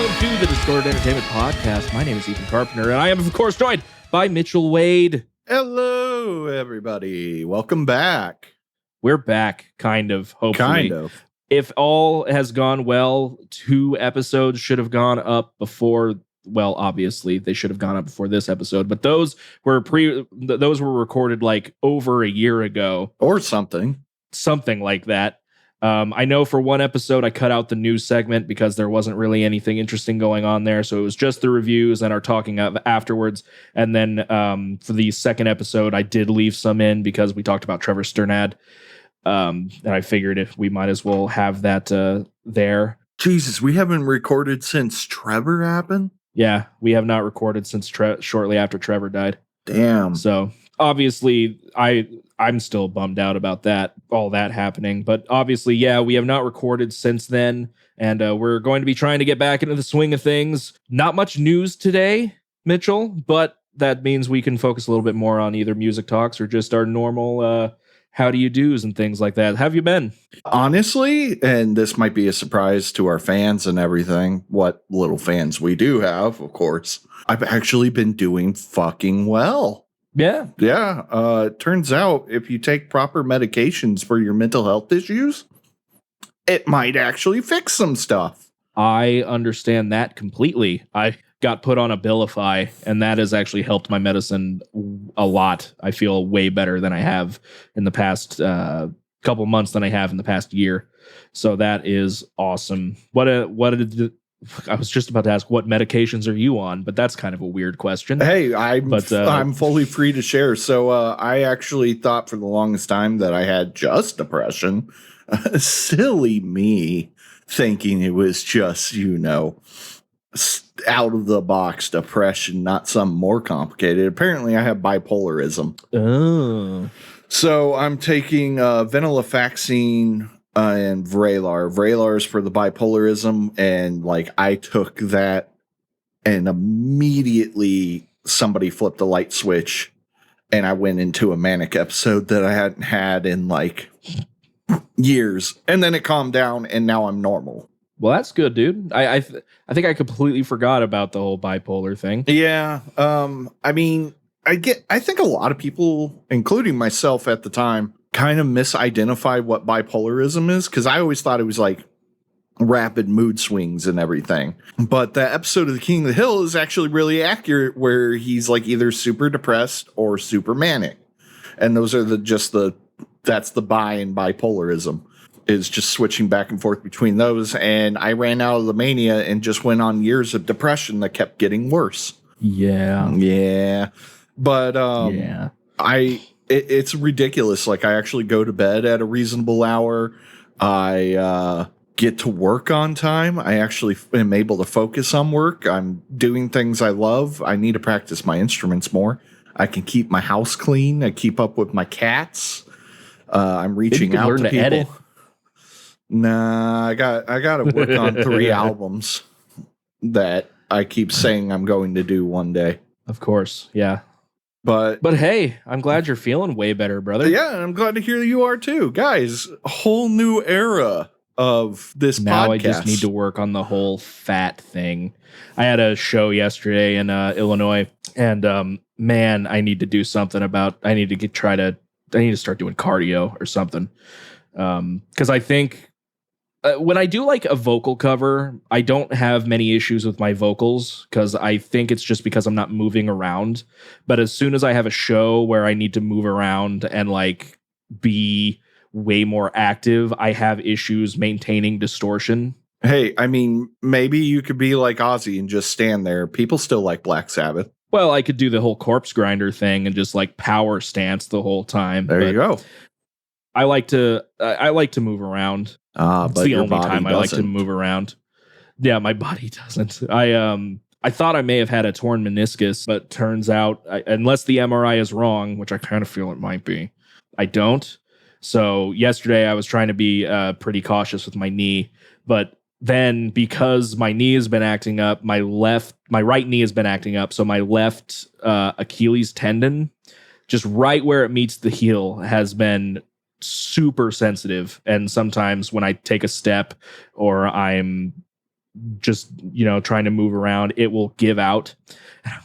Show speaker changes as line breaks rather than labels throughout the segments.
welcome to the Distorted Entertainment Podcast. My name is Ethan Carpenter, and I am, of course, joined by Mitchell Wade.
Hello, everybody. Welcome back.
We're back, kind of, hopefully.
Kind of.
If all has gone well, 2 episodes should have gone up before, well, obviously, they should have gone up before this episode, but those were recorded like over a year ago.
Or something.
Something like that. I know for one episode I cut out the news segment because there wasn't really anything interesting going on there. So it was just the reviews and our talking of afterwards. And then for the second episode, I did leave some in because we talked about Trevor Sternad. And I figured if we might as well have that there.
Jesus, we haven't recorded since Trevor happened?
Yeah, we have not recorded since shortly after Trevor died.
Damn.
So obviously I'm still bummed out about all that happening. But obviously, yeah, we have not recorded since then. And we're going to be trying to get back into the swing of things. Not much news today, Mitchell, but that means we can focus a little bit more on either music talks or just our normal how do you do's and things like that. How have you been?
Honestly, and this might be a surprise to our fans and everything, what little fans we do have, of course, I've actually been doing fucking well.
Yeah.
Yeah. Turns out if you take proper medications for your mental health issues, it might actually fix some stuff.
I understand that completely. I got put on Abilify, and that has actually helped my medicine a lot. I feel way better than I have in the past couple months than I have in the past year. So that is awesome. I was just about to ask, what medications are you on? But that's kind of a weird question.
Hey, I'm fully free to share. So I actually thought for the longest time that I had just depression. Silly me thinking it was just, out of the box depression, not something more complicated. Apparently I have bipolarism.
Oh.
So I'm taking venlafaxine and Vraylar. Vraylar is for the bipolarism, and I took that, and immediately somebody flipped a light switch, and I went into a manic episode that I hadn't had in years, and then it calmed down, and now I'm normal.
Well, that's good, dude. I think I completely forgot about the whole bipolar thing.
Yeah. I think a lot of people, including myself at the time, kind of misidentify what bipolarism is, because I always thought it was rapid mood swings and everything. But the episode of The King of the Hill is actually really accurate, where he's either super depressed or super manic. And those are that's the bi and bipolarism, is just switching back and forth between those. And I ran out of the mania and just went on years of depression that kept getting worse.
Yeah.
Yeah. But
yeah.
It's ridiculous. I actually go to bed at a reasonable hour. I get to work on time. I actually am able to focus on work. I'm doing things I love. I need to practice my instruments more. I can keep my house clean. I keep up with my cats. I'm reaching out to people.
Edit.
Nah, I got to work on 3 albums that I keep saying I'm going to do one day.
Of course, yeah.
But
hey, I'm glad you're feeling way better, brother.
Yeah, I'm glad to hear that you are too. Guys, a whole new era of this
now
podcast.
I just need to work on the whole fat thing. I had a show yesterday in Illinois, and man, I need to do something about. I need to start doing cardio or something. Because I think when I do a vocal cover, I don't have many issues with my vocals, because I think it's just because I'm not moving around. But as soon as I have a show where I need to move around and be way more active, I have issues maintaining distortion.
Hey, maybe you could be like Ozzy and just stand there. People still like Black Sabbath.
Well, I could do the whole corpse grinder thing and just power stance the whole time.
There you go.
I like to move around.
But
it's the only time I like to move around. Yeah, my body doesn't. I thought I may have had a torn meniscus, but turns out, unless the MRI is wrong, which I kind of feel it might be, I don't. So yesterday I was trying to be pretty cautious with my knee, but then because my knee has been acting up, my right knee has been acting up. So my left Achilles tendon, just right where it meets the heel, has been super sensitive. And sometimes when I take a step or I'm just, trying to move around, it will give out.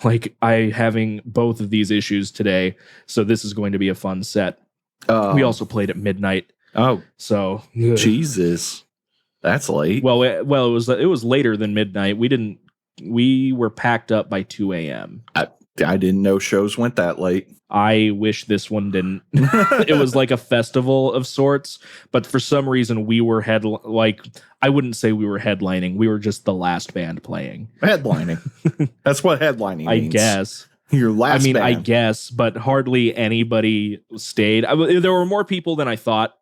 Like, I having both of these issues today, so this is going to be a fun set. We also played at midnight.
Oh,
so
Jesus, that's late.
Well, it was later than midnight. We were packed up by 2 a.m.
I didn't know shows went that late.
I wish this one didn't. It was like a festival of sorts, but for some reason we were I wouldn't say we were headlining. We were just the last band playing.
Headlining. That's what headlining means.
I guess.
Your last band.
I guess, but hardly anybody stayed. There were more people than I thought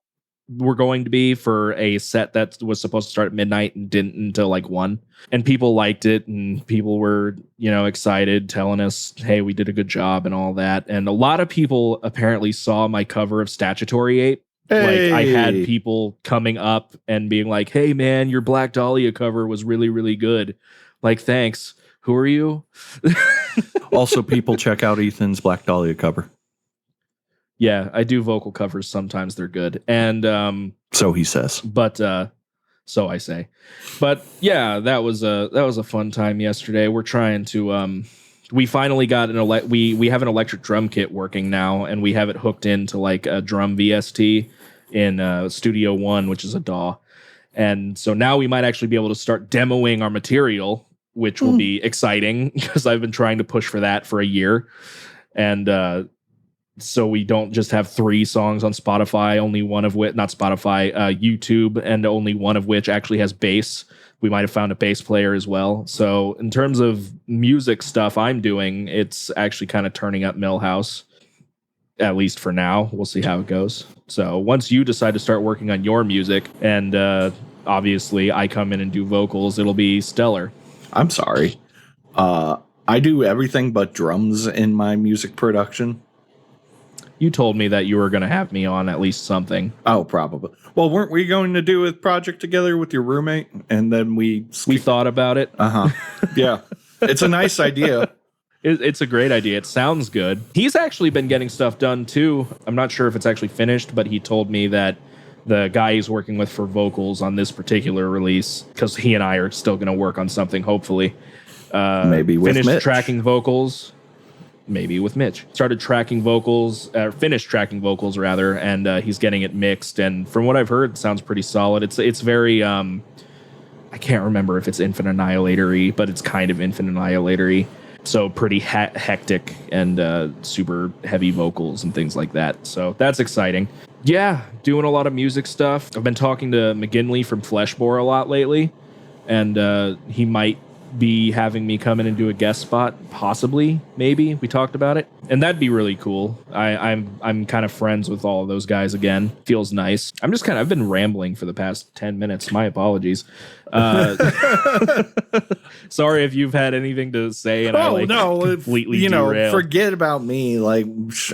were going to be for a set that was supposed to start at midnight and didn't until like 1. And people liked it, and people were, excited, telling us, hey, we did a good job and all that. And a lot of people apparently saw my cover of Statutory Ape.
Hey.
Like, I had people coming up and being like, hey man, your Black Dahlia cover was really, really good. Like, thanks. Who are you?
Also, people check out Ethan's Black Dahlia cover.
Yeah, I do vocal covers. Sometimes they're good. And
so he says.
But so I say. But yeah, that was a fun time yesterday. We're trying to we finally got we have an electric drum kit working now, and we have it hooked into like a drum VST in Studio One, which is a DAW. And so now we might actually be able to start demoing our material, which will be exciting because I've been trying to push for that for a year. And so we don't just have 3 songs on Spotify, only one of which, not Spotify, YouTube, and only one of which actually has bass. We might have found a bass player as well. So in terms of music stuff I'm doing, it's actually kind of turning up Millhouse, at least for now. We'll see how it goes. So once you decide to start working on your music, and obviously I come in and do vocals, it'll be stellar.
I'm sorry. I do everything but drums in my music production.
You told me that you were going to have me on at least something.
Oh, probably. Well, weren't we going to do a project together with your roommate? And then we
thought about it.
Yeah. It's a nice idea.
It's a great idea. It sounds good. He's actually been getting stuff done too. I'm not sure if it's actually finished, but he told me that the guy he's working with for vocals on this particular release, because he and I are still going to work on something, hopefully.
Maybe with
finished
Mitch.
Tracking vocals. Maybe with Mitch. Started tracking vocals, finished tracking vocals rather, and he's getting it mixed. And from what I've heard, it sounds pretty solid. It's very, I can't remember if it's Infinite Annihilator-y, but it's kind of Infinite Annihilator-y. So pretty hectic and super heavy vocals and things like that. So that's exciting. Yeah, doing a lot of music stuff. I've been talking to McGinley from Fleshbore a lot lately, and he might be having me come in and do a guest spot, possibly, maybe. We talked about it, and that'd be really cool. I'm kind of friends with all of those guys again. Feels nice. I've been rambling for the past 10 minutes. My apologies. Sorry if you've had anything to say and completely derailed.
Forget about me. Like,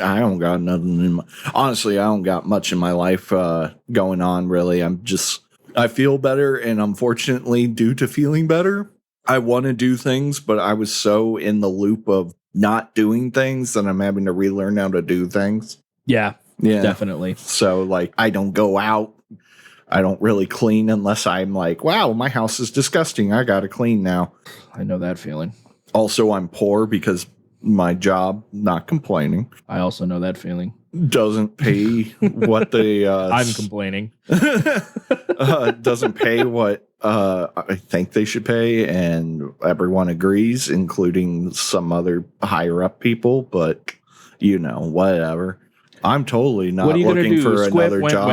I don't got nothing honestly, I don't got much in my life going on, really. I feel better, and unfortunately, due to feeling better, I want to do things, but I was so in the loop of not doing things that I'm having to relearn how to do things.
Yeah, definitely.
So, like, I don't go out. I don't really clean unless I'm like, wow, my house is disgusting. I got to clean now.
I know that feeling.
Also, I'm poor because my job, not complaining.
I also know that feeling.
Doesn't pay what they...
I'm complaining.
Doesn't pay what I think they should pay, and everyone agrees, including some other higher-up people, but, whatever. I'm totally not looking for another job.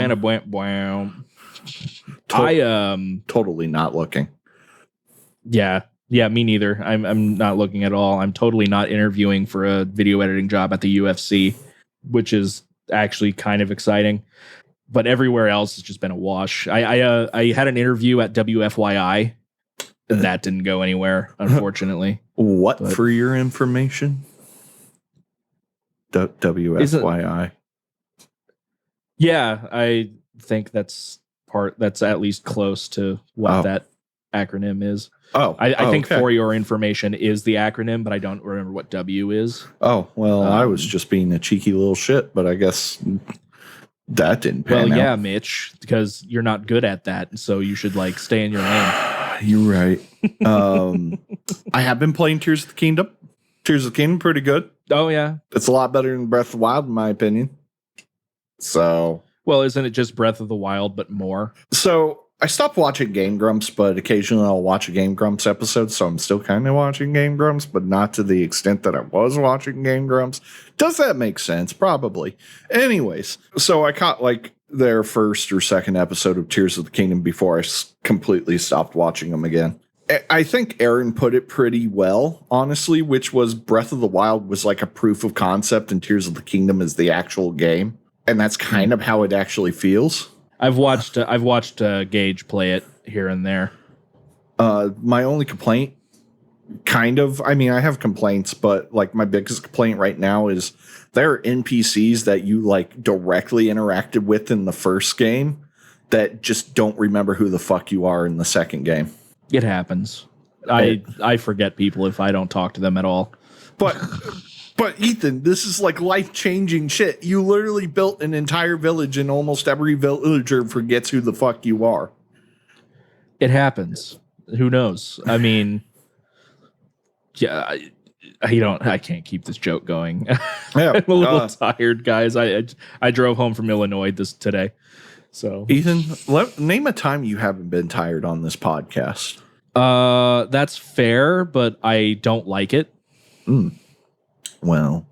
Totally not looking.
Yeah, me neither. I'm not looking at all. I'm totally not interviewing for a video editing job at the UFC, which is actually kind of exciting. But everywhere else has just been a wash. I had an interview at WFYI, and that didn't go anywhere, unfortunately.
For your information? WFYI.
Yeah, I think that's at least close to what that acronym is. I think okay. For your information is the acronym, but I don't remember what W is.
Oh, well, I was just being a cheeky little shit, but I guess that didn't pan out.
Well, yeah, Mitch, because you're not good at that, so you should stay in your lane.
You're right. I have been playing Tears of the Kingdom. Tears of the Kingdom, pretty good.
Oh, yeah.
It's a lot better than Breath of the Wild, in my opinion. So,
well, isn't it just Breath of the Wild, but more?
So I stopped watching Game Grumps, but occasionally I'll watch a Game Grumps episode. So I'm still kind of watching Game Grumps, but not to the extent that I was watching Game Grumps. Does that make sense? Probably. Anyways, so I caught like their first or second episode of Tears of the Kingdom before I completely stopped watching them again. I think Aaron put it pretty well, honestly, which was Breath of the Wild was like a proof of concept and Tears of the Kingdom is the actual game. And that's kind of how it actually feels.
I've watched Gage play it here and there.
My only complaint, I have complaints, but like my biggest complaint right now is there are NPCs that you like directly interacted with in the first game that just don't remember who the fuck you are in the second game.
It happens. I forget people if I don't talk to them at all.
But Ethan, this is like life-changing shit. You literally built an entire village and almost every villager forgets who the fuck you are.
It happens. Who knows? I mean, yeah, I can't keep this joke going.
Yeah,
I'm a little tired, guys. I drove home from Illinois today. So
Ethan, name a time you haven't been tired on this podcast.
That's fair, but I don't like it.
Well,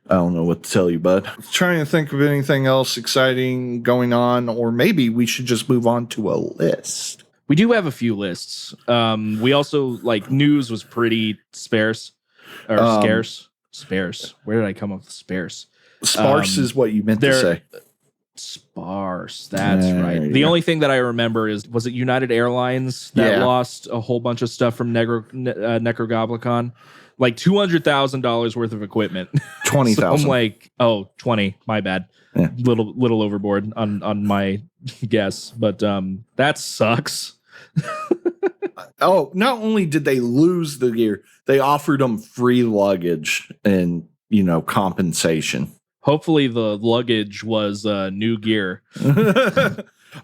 I don't know what to tell you, bud. I'm trying to think of anything else exciting going on, or maybe we should just move on to a list.
We do have a few lists. We also, like, news was pretty sparse. Or scarce. Sparse. Where did I come up with sparse?
Sparse is what you meant to say.
Sparse. That's right. The only thing that I remember was it United Airlines that lost a whole bunch of stuff from Necrogoblicon? Like $200,000 worth of equipment.
20,000.
So I'm like, 20. My bad.
Yeah.
Little overboard on my guess, but that sucks.
Not only did they lose the gear, they offered them free luggage and compensation.
Hopefully the luggage was new gear.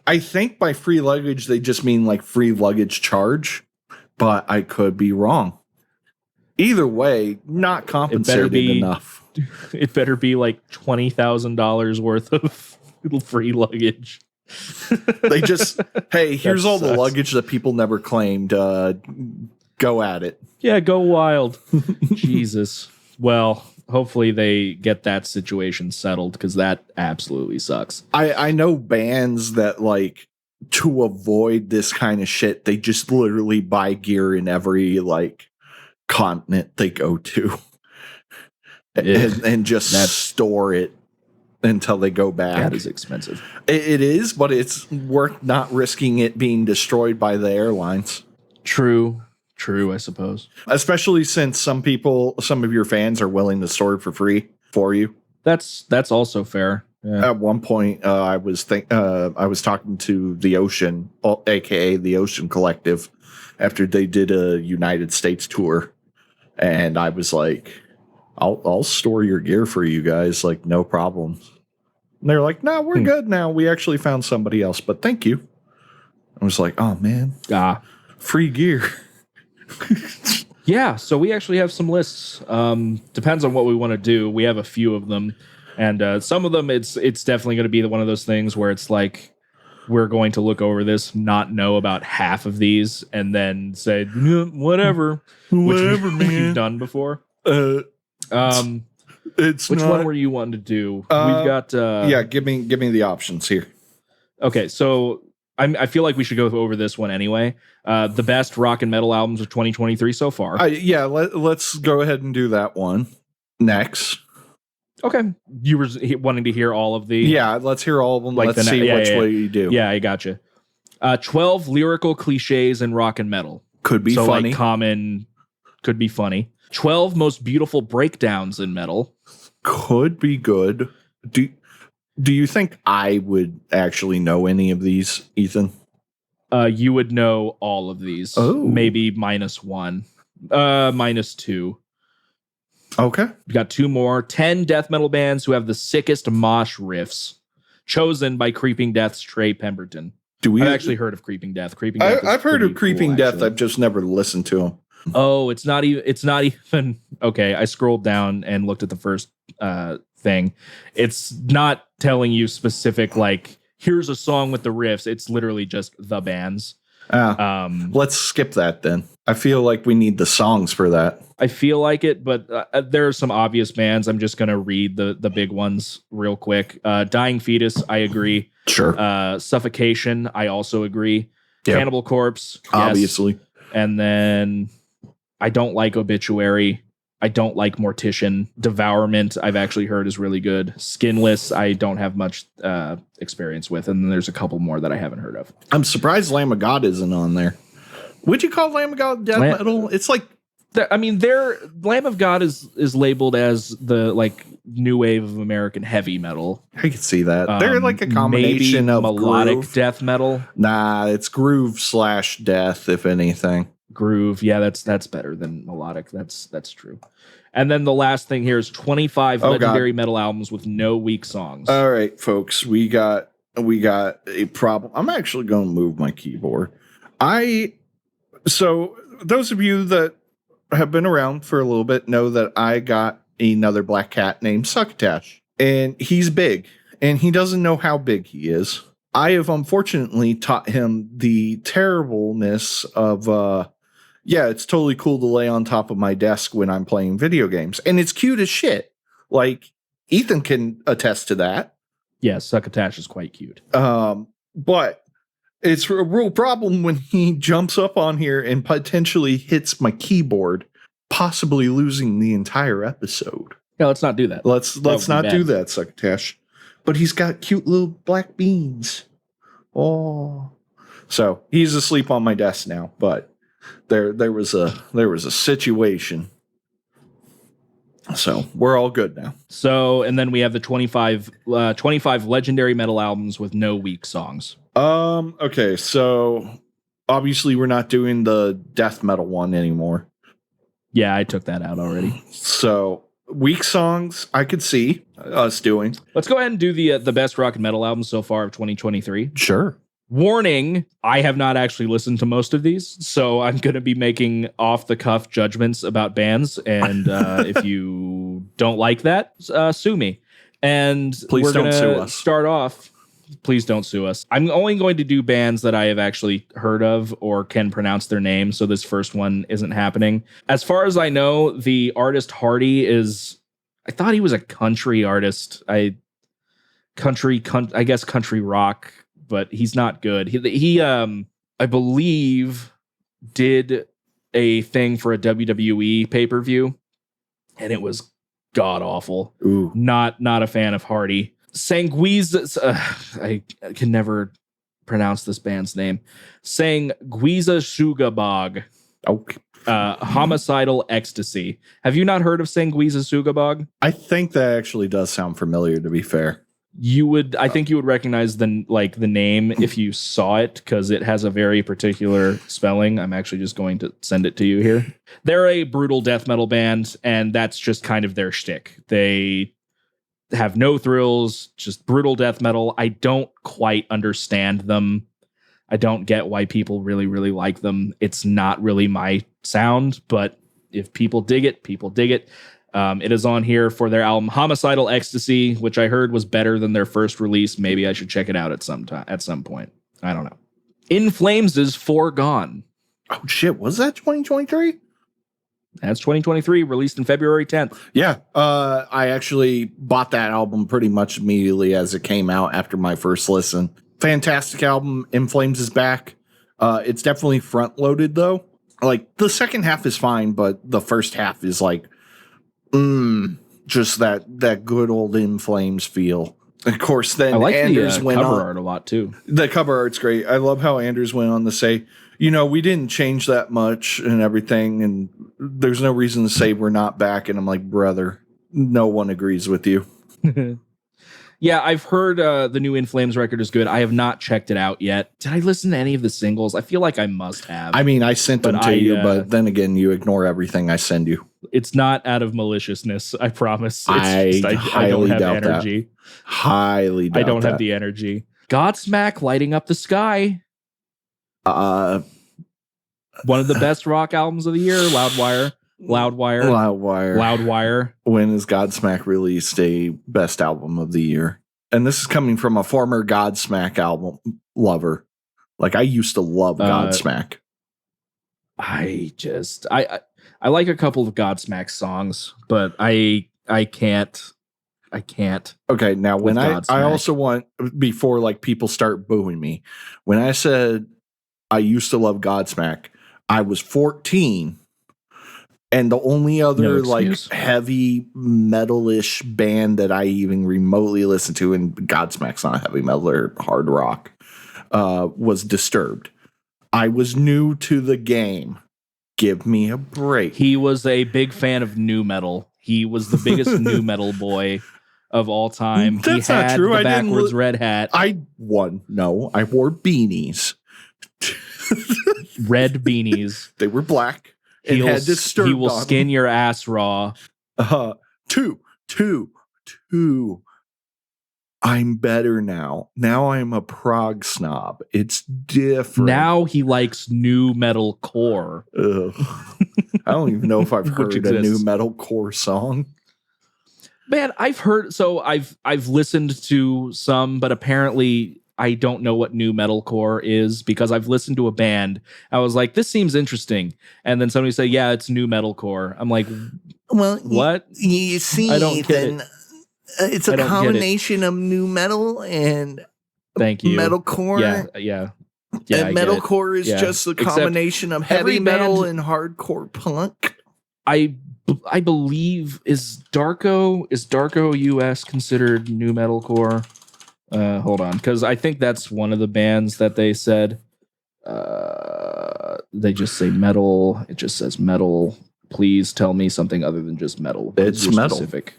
I think by free luggage they just mean like free luggage charge, but I could be wrong. Either way, not compensated enough.
It better be like $20,000 worth of free luggage.
They just, hey, here's all the luggage that people never claimed. Go at it.
Yeah, go wild. Jesus. Well, hopefully they get that situation settled because that absolutely sucks.
I know bands that like to avoid this kind of shit, they just literally buy gear in every like continent they go to and just store it until they go back.
That is expensive.
It is, but it's worth not risking it being destroyed by the airlines.
True, I suppose.
Especially since some of your fans are willing to store it for free for you.
That's also fair. Yeah.
At one point, I was talking to the Ocean, aka the Ocean Collective, after they did a United States tour, and I was like, "I'll store your gear for you guys, like no problem." And they're like, "No, we're good now. We actually found somebody else, but thank you." I was like, "Oh man, free gear."
Yeah, so we actually have some lists. Depends on what we want to do. We have a few of them, and some of them it's definitely going to be one of those things where it's like we're going to look over this, not know about half of these, and then say whatever,
whatever, man.
We've done before.
It's
which one were you wanting to do? We've got
give me the options here.
Okay, so I feel like we should go over this one anyway. The best rock and metal albums of 2023 so far.
Let's go ahead and do that one next.
Okay. You were wanting to hear all of the...
Yeah, let's hear all of them. Like let's see which way you do.
Yeah, I gotcha. 12 lyrical cliches in rock and metal.
Could be funny.
Like common, could be funny. 12 most beautiful breakdowns in metal.
Could be good. Do you think I would actually know any of these, Ethan?
You would know all of these.
Oh.
Maybe -1. -2.
Okay.
We've got 2 more. 10 death metal bands who have the sickest mosh riffs, chosen by Creeping Death's Trey Pemberton. I've actually heard of Creeping Death. Creeping Death.
I've heard of Creeping
cool,
Death.
actually.
I've just never listened to them.
Oh, it's not even okay. I scrolled down and looked at the first thing. It's not telling you specific, like, here's a song with the riffs. It's literally just the bands.
Let's skip that then. I feel like we need the songs for that.
I feel like it, but there are some obvious bands. I'm just going to read the big ones real quick. Dying Fetus, I agree.
Sure.
Suffocation, I also agree.
Yep.
Cannibal Corpse, yes.
Obviously.
And then I don't like Obituary. I don't like Mortician. Devourment, I've actually heard is really good. Skinless, I don't have much experience with. And then there's a couple more that I haven't heard of.
I'm surprised Lamb of God isn't on there. Would you call Lamb of God death metal? It's like,
their Lamb of God is labeled as the like new wave of American heavy metal.
I can see that. They're like a combination of
melodic
groove.
death metal.
Nah, it's groove / death, if anything.
Groove, yeah, that's better than melodic. That's true. And then the last thing here is 25 legendary metal albums with no weak songs.
All right, folks, we got a problem. I'm actually going to move my keyboard. So those of you that have been around for a little bit know that I got another black cat named Succotash, and he's big, and he doesn't know how big he is. I have unfortunately taught him the terribleness of, it's totally cool to lay on top of my desk when I'm playing video games, and it's cute as shit. Like, Ethan can attest to that.
Yeah, Succotash is quite cute.
But it's a real problem when he jumps up on here and potentially hits my keyboard, possibly losing the entire episode.
Yeah, let's not do that.
Let's not do that, Succotash. But he's got cute little black beans. Oh, so he's asleep on my desk now. But there was a situation. So we're all good now.
So, and then we have the 25 legendary metal albums with no weak songs.
Okay, so obviously we're not doing the death metal one anymore.
Yeah, I took that out already.
So weak songs, I could see us doing.
Let's go ahead and do the best rock and metal albums so far of 2023.
Sure.
Warning, I have not actually listened to most of these, so I'm going to be making off-the-cuff judgments about bands, and if you don't like that, sue me. And
please don't sue us.
Start off. Please don't sue us. I'm only going to do bands that I have actually heard of or can pronounce their name, so this first one isn't happening. As far as I know, the artist Hardy I thought he was a country artist. I guess country rock, but he's not good. He I believe did a thing for a WWE pay-per-view, and it was god awful.
Ooh.
Not a fan of Hardy. Sanguiza, I can never pronounce this band's name. Sanguiza Sugabog.
Okay.
Homicidal Ecstasy. Have you not heard of Sanguiza Sugabog?
I think that actually does sound familiar, to be fair.
I think you would recognize the name if you saw it, because it has a very particular spelling. I'm actually just going to send it to you here. They're a brutal death metal band, and that's just kind of their shtick. They have no thrills, just brutal death metal. I don't quite understand them. I don't get why people really, really like them. It's not really my sound, but if people dig it, people dig it. It is on here for their album Homicidal Ecstasy, which I heard was better than their first release. Maybe I should check it out at some point. I don't know. In Flames is Foregone.
Oh shit, was that 2023?
That's 2023, released in February 10th.
Yeah, I actually bought that album pretty much immediately as it came out after my first listen. Fantastic album. In Flames is back. It's definitely front loaded though. Like the second half is fine, but the first half is like, just that good old In Flames feel. Of course, then
I like
Anders
the
went
cover
on,
art a lot too.
The cover art's great. I love how Anders went on to say, we didn't change that much and everything, and there's no reason to say we're not back. And I'm like, brother, no one agrees with you.
Yeah, I've heard the new In Flames record is good. I have not checked it out yet. Did I listen to any of the singles? I feel like I must have.
I mean, I sent them to you, but then again, you ignore everything I send you.
It's not out of maliciousness, I promise.
I
don't have
doubt
energy.
Highly doubt
I don't
that.
have the energy. Godsmack lighting up the sky. One of the best rock albums of the year. Loudwire.
When is Godsmack released a best album of the year? And this is coming from a former Godsmack album lover. Like, I used to love Godsmack.
I like a couple of Godsmack songs, but I can't.
Okay, now when I also want, before like people start booing me, when I said I used to love Godsmack, I was 14, and the only other like heavy metal-ish band that I even remotely listened to, and Godsmack's not heavy metal or hard rock, was Disturbed. I was new to the game. Give me a break.
He was a big fan of nu metal. He was the biggest nu metal boy of all time.
That's
he had
not true.
The backwards red hat.
I wore beanies.
Red beanies.
They were black. And had Disturbed.
He will skin your ass raw.
Two. I'm better now. Now I'm a prog snob. It's different.
Now he likes nu metal core.
I don't even know if I've heard a nu metal core song.
Man, I've listened to some, but apparently I don't know what nu metalcore is because I've listened to a band. I was like, this seems interesting. And then somebody said, yeah, it's nu metalcore. I'm like, well, what?
You see,
I don't get it.
It's a combination of nu metal and
thank you
metalcore.
Yeah.
And metalcore is just a combination of heavy metal and hardcore punk.
I believe is Darko US considered nu metalcore? Hold on, because I think that's one of the bands that they said. They just say metal. It just says metal. Please tell me something other than just metal.
It's metal.
Specific.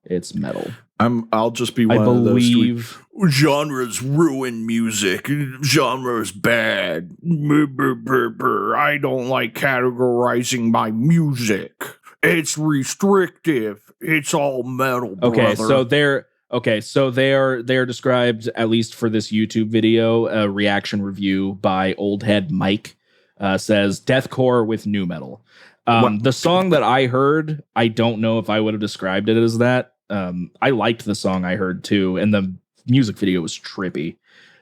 It's metal.
I'll just be one of those genres ruin music. Genre's bad. I don't like categorizing my music. It's restrictive. It's all metal, brother.
So they're described, at least for this YouTube video, a reaction review by Oldhead Mike, says deathcore with nu metal. The song that I heard, I don't know if I would have described it as that. I liked the song I heard too, and the music video was trippy.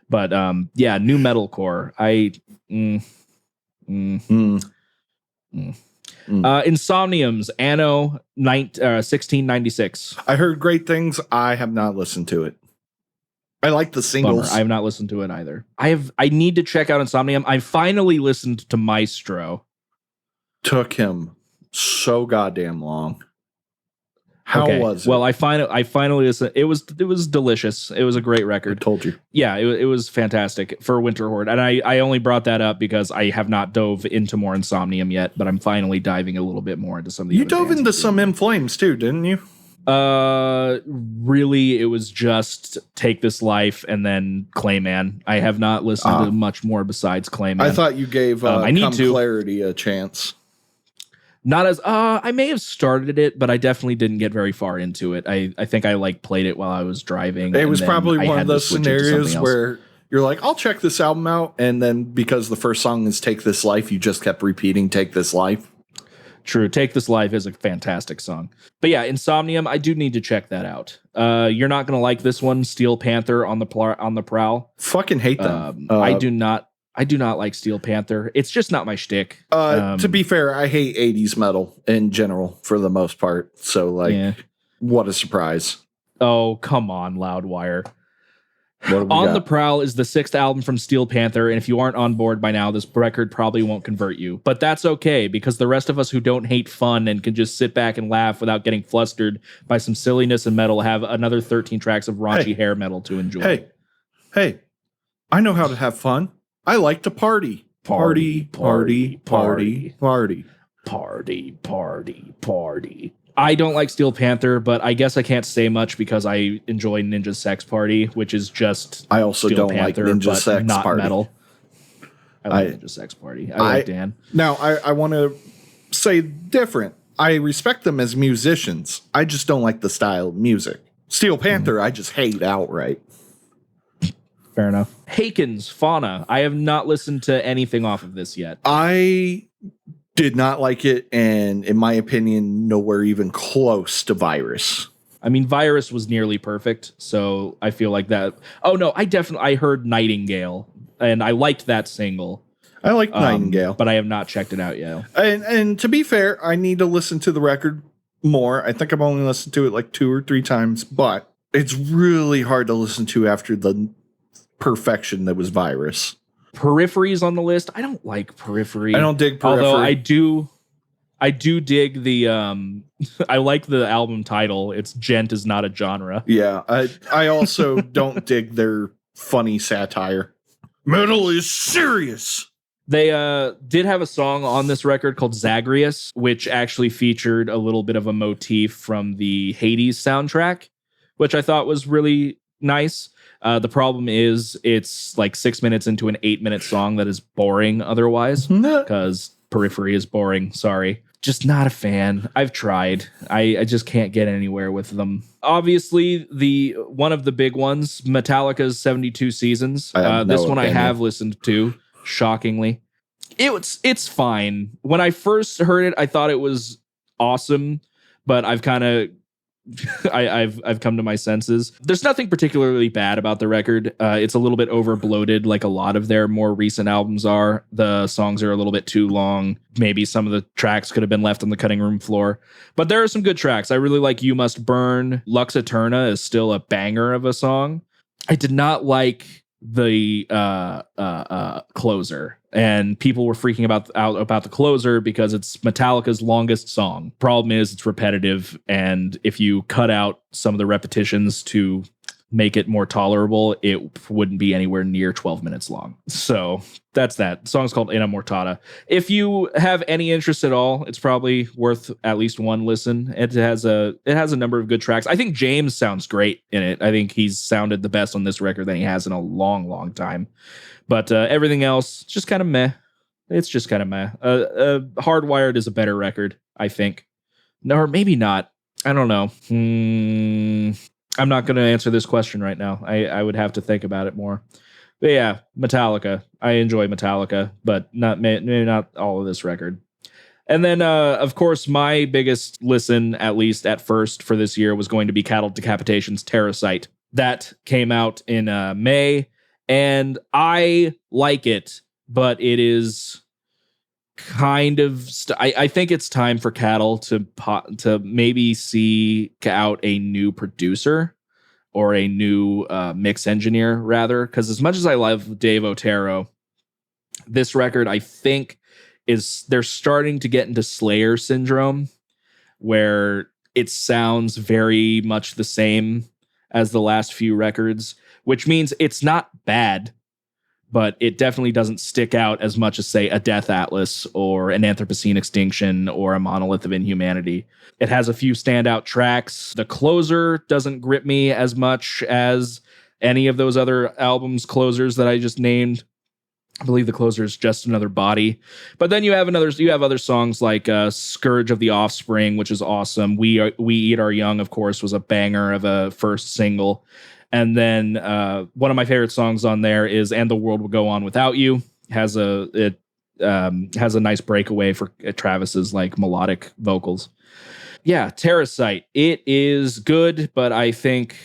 But yeah, nu metalcore. Insomnium's Anno 1696.
I heard great things. I have not listened to it. I like the singles.
Bummer. I have not listened to it either. I need to check out Insomnium. I finally listened to Maestro.
Took him so goddamn long. How was it?
Well, I finally listened. It was delicious. It was a great record.
I told you.
Yeah, it was fantastic for Winter Horde. And I only brought that up because I have not dove into more Insomnium yet, but I'm finally diving a little bit more into some of the other
dove into some In Flames too, didn't you?
Really, it was just Take This Life and then Clayman. I have not listened to much more besides Clayman.
I thought you gave Clarity a chance.
Not as I may have started it, but I definitely didn't get very far into it. I think I played it while I was driving.
It was probably one of those scenarios where you're like, I'll check this album out, and then because the first song is Take This Life, you just kept repeating Take This Life.
True. Take This Life is a fantastic song. But yeah, Insomnium, I do need to check that out. You're not going to like this one, Steel Panther on the Prowl.
Fucking hate them.
I do not like Steel Panther. It's just not my shtick.
To be fair, I hate 80s metal in general for the most part. So, what a surprise.
Oh, come on, Loudwire. On the Prowl is the 6th album from Steel Panther, and if you aren't on board by now, this record probably won't convert you. But that's okay, because the rest of us who don't hate fun and can just sit back and laugh without getting flustered by some silliness and metal have another 13 tracks of raunchy hair metal to enjoy.
Hey, I know how to have fun. I like to party. Party.
I don't like Steel Panther, but I guess I can't say much because I enjoy Ninja Sex Party, which is just
I also
Steel
don't
Panther,
like Ninja
but
Sex
not
Party.
Metal. I like Ninja Sex Party. I like Dan.
Now, I want to say different. I respect them as musicians. I just don't like the style of music. Steel Panther, I just hate outright.
Fair enough. Haken's Fauna. I have not listened to anything off of this yet.
I did not like it, and in my opinion, nowhere even close to Virus.
I mean, Virus was nearly perfect, so I feel like that. Oh no, I heard Nightingale, and I liked that single.
I like Nightingale,
but I have not checked it out yet.
And to be fair, I need to listen to the record more. I think I've only listened to it like 2 or 3 times, but it's really hard to listen to after the perfection that was Virus.
Periphery's on the list. I don't like Periphery.
I don't dig Periphery.
Although I do dig the I like the album title. It's Gent is not a genre.
Yeah, I also don't dig their funny satire. Metal is serious.
They did have a song on this record called Zagreus, which actually featured a little bit of a motif from the Hades soundtrack, which I thought was really nice. The problem is it's like 6 minutes into an 8-minute song that is boring otherwise, because Periphery is boring. Sorry. Just not a fan. I've tried. I just can't get anywhere with them. Obviously, one of the big ones, Metallica's 72 Seasons. This one I have listened to, shockingly. It's fine. When I first heard it, I thought it was awesome, but I've kind of I've come to my senses. There's nothing particularly bad about the record. It's a little bit over bloated, like a lot of their more recent albums are. The songs are a little bit too long. Maybe some of the tracks could have been left on the cutting room floor. But there are some good tracks. I really like You Must Burn. Lux Eterna is still a banger of a song. I did not like the closer, and people were freaking out about the closer because it's Metallica's longest song. Problem is it's repetitive, and if you cut out some of the repetitions to make it more tolerable, it wouldn't be anywhere near 12 minutes long. So that's that. The song's called Ina Mortada. If you have any interest at all, it's probably worth at least one listen. It has a number of good tracks. I think James sounds great in it. I think he's sounded the best on this record than he has in a long, long time. But everything else, just kind of meh. It's just kind of meh. Hardwired is a better record, I think. No, or maybe not. I don't know. I'm not going to answer this question right now. I would have to think about it more. But yeah, Metallica. I enjoy Metallica, but maybe not all of this record. And then, of course, my biggest listen, at least at first for this year, was going to be Cattle Decapitation's Terracite. That came out in May, and I like it, but it is kind of I think it's time for Cattle to maybe seek out a new producer or a new mix engineer, rather, because as much as I love Dave Otero, this record I think they're starting to get into Slayer syndrome, where it sounds very much the same as the last few records, which means it's not bad, but it definitely doesn't stick out as much as, say, a Death Atlas or an Anthropocene Extinction or a Monolith of Inhumanity. It has a few standout tracks. The closer doesn't grip me as much as any of those other albums' closers that I just named. I believe the closer is Just Another Body. But then you have other songs like Scourge of the Offspring, which is awesome. We Eat Our Young, of course, was a banger of a first single. And then one of my favorite songs on there is And the World Will Go On Without You. Has a nice breakaway for Travis's like melodic vocals. Yeah, Terracite. It is good, but I think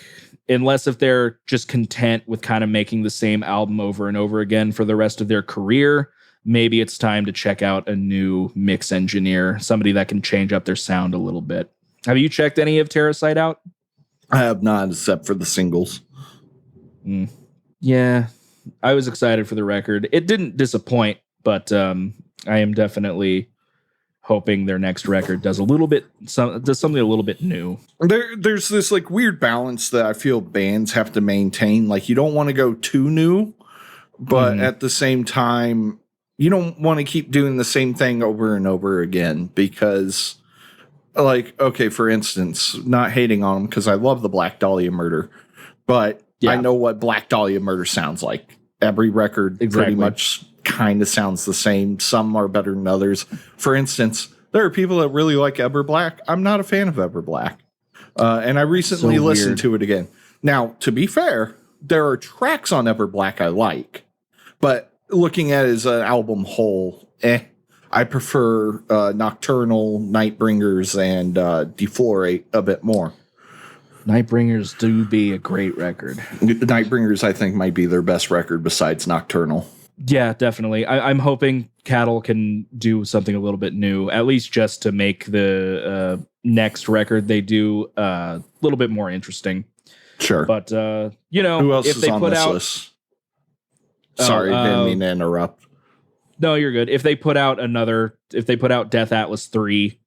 unless if they're just content with kind of making the same album over and over again for the rest of their career, maybe it's time to check out a new mix engineer, somebody that can change up their sound a little bit. Have you checked any of Terracite out?
I have not, except for the singles.
Yeah, I was excited for the record. It didn't disappoint, but I am definitely hoping their next record does something a little bit new.
There's this like weird balance that I feel bands have to maintain. Like you don't want to go too new, but at the same time, you don't want to keep doing the same thing over and over again because, like, okay, for instance, not hating on them because I love the Black Dahlia Murder, but I know what Black Dahlia Murder sounds like. Every record pretty much kind of sounds the same. Some are better than others. For instance, there are people that really like Eppur Black. I'm not a fan of Eppur Black. And I recently listened to it again. Now, to be fair, there are tracks on Ever Black I like, but looking at it as an album whole, I prefer Nocturnal, Nightbringers, and Deflorate a bit more.
Nightbringers do be a great record.
Nightbringers, I think, might be their best record besides Nocturnal.
Yeah, definitely. I'm hoping Cattle can do something a little bit new, at least just to make the next record they do a little bit more interesting.
Sure.
But,
who else
if
is
they
on
put
this
out...
list? Sorry, didn't mean to interrupt.
No, you're good. If they put out Death Atlas 3,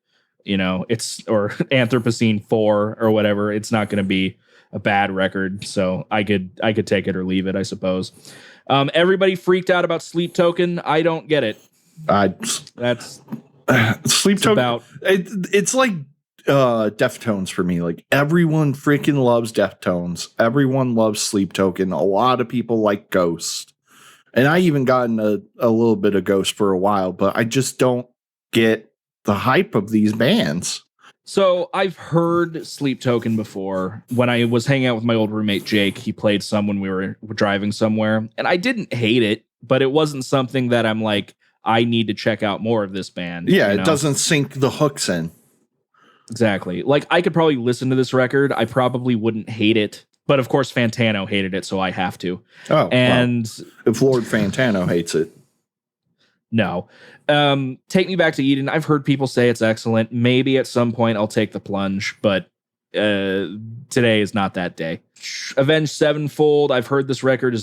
or Anthropocene 4 or whatever, it's not going to be a bad record. So I could take it or leave it, I suppose. Everybody freaked out about Sleep Token. I don't get it. That's
Sleep Token. It's like Deftones for me. Like, everyone freaking loves Deftones. Everyone loves Sleep Token. A lot of people like Ghost. And I even gotten a little bit of Ghost for a while, but I just don't get the hype of these bands.
So I've heard Sleep Token before. When I was hanging out with my old roommate, Jake, he played some when we were driving somewhere, and I didn't hate it, but it wasn't something that I'm like, I need to check out more of this band.
Yeah, it doesn't sink the hooks in.
Exactly. Like, I could probably listen to this record. I probably wouldn't hate it. But of course, Fantano hated it, so I have to.
Oh,
and
if Lord Fantano hates it,
no. Take Me Back to Eden. I've heard people say it's excellent. Maybe at some point I'll take the plunge, but today is not that day. Avenged Sevenfold. I've heard this record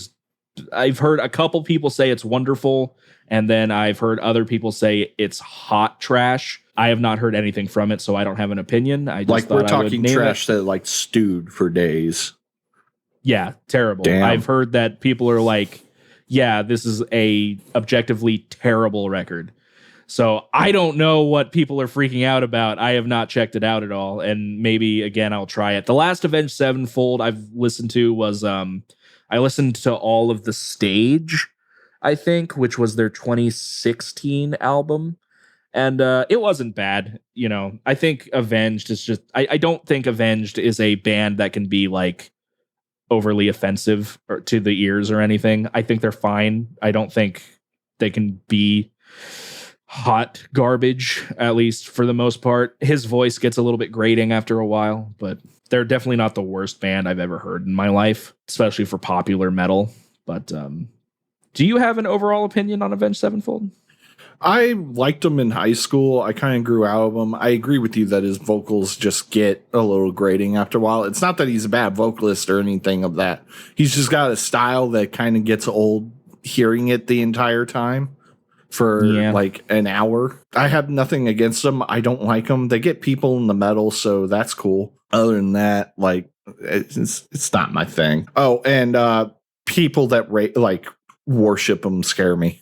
I've heard a couple people say it's wonderful, and then I've heard other people say it's hot trash. I have not heard anything from it, so I don't have an opinion. I just
we're talking trash that like stewed for days.
Yeah, terrible.
Damn.
I've heard that people are like, yeah, this is a objectively terrible record. So I don't know what people are freaking out about. I have not checked it out at all. And maybe, again, I'll try it. The last Avenged Sevenfold I've listened to was, I listened to all of The Stage, I think, which was their 2016 album. And it wasn't bad. I think Avenged is just, I don't think Avenged is a band that can be like overly offensive or to the ears or anything. I think they're fine. I don't think they can be hot garbage, at least for the most part. His voice gets a little bit grating after a while, but they're definitely not the worst band I've ever heard in my life, especially for popular metal. But do you have an overall opinion on Avenged Sevenfold?
I liked them in high school. I kind of grew out of them. I agree with you that his vocals just get a little grating after a while. It's not that he's a bad vocalist or anything of that. He's just got a style that kind of gets old hearing it the entire time for like an hour. I have nothing against them. I don't like them. They get people in the metal, so that's cool. Other than that, like, it's not my thing. Oh, and people that worship them scare me.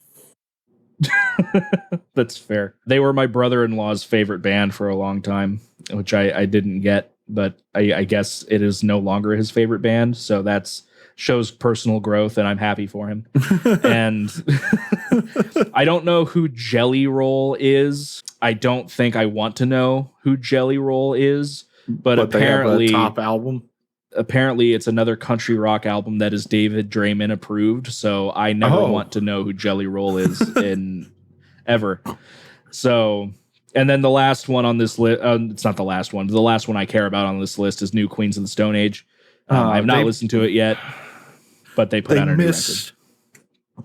That's fair. They were my brother-in-law's favorite band for a long time, which I didn't get, but I guess it is no longer his favorite band. So that's shows personal growth, and I'm happy for him. And I don't know who Jelly Roll is. I don't think I want to know who Jelly Roll is, but apparently
they have a top album.
Apparently it's another country rock album that is David Draymond approved. So I never want to know who Jelly Roll is ever. So, and then the last one on this list, it's not the last one, but the last one I care about on this list is New Queens of the Stone Age. I have not listened to it yet, but they put out a new record.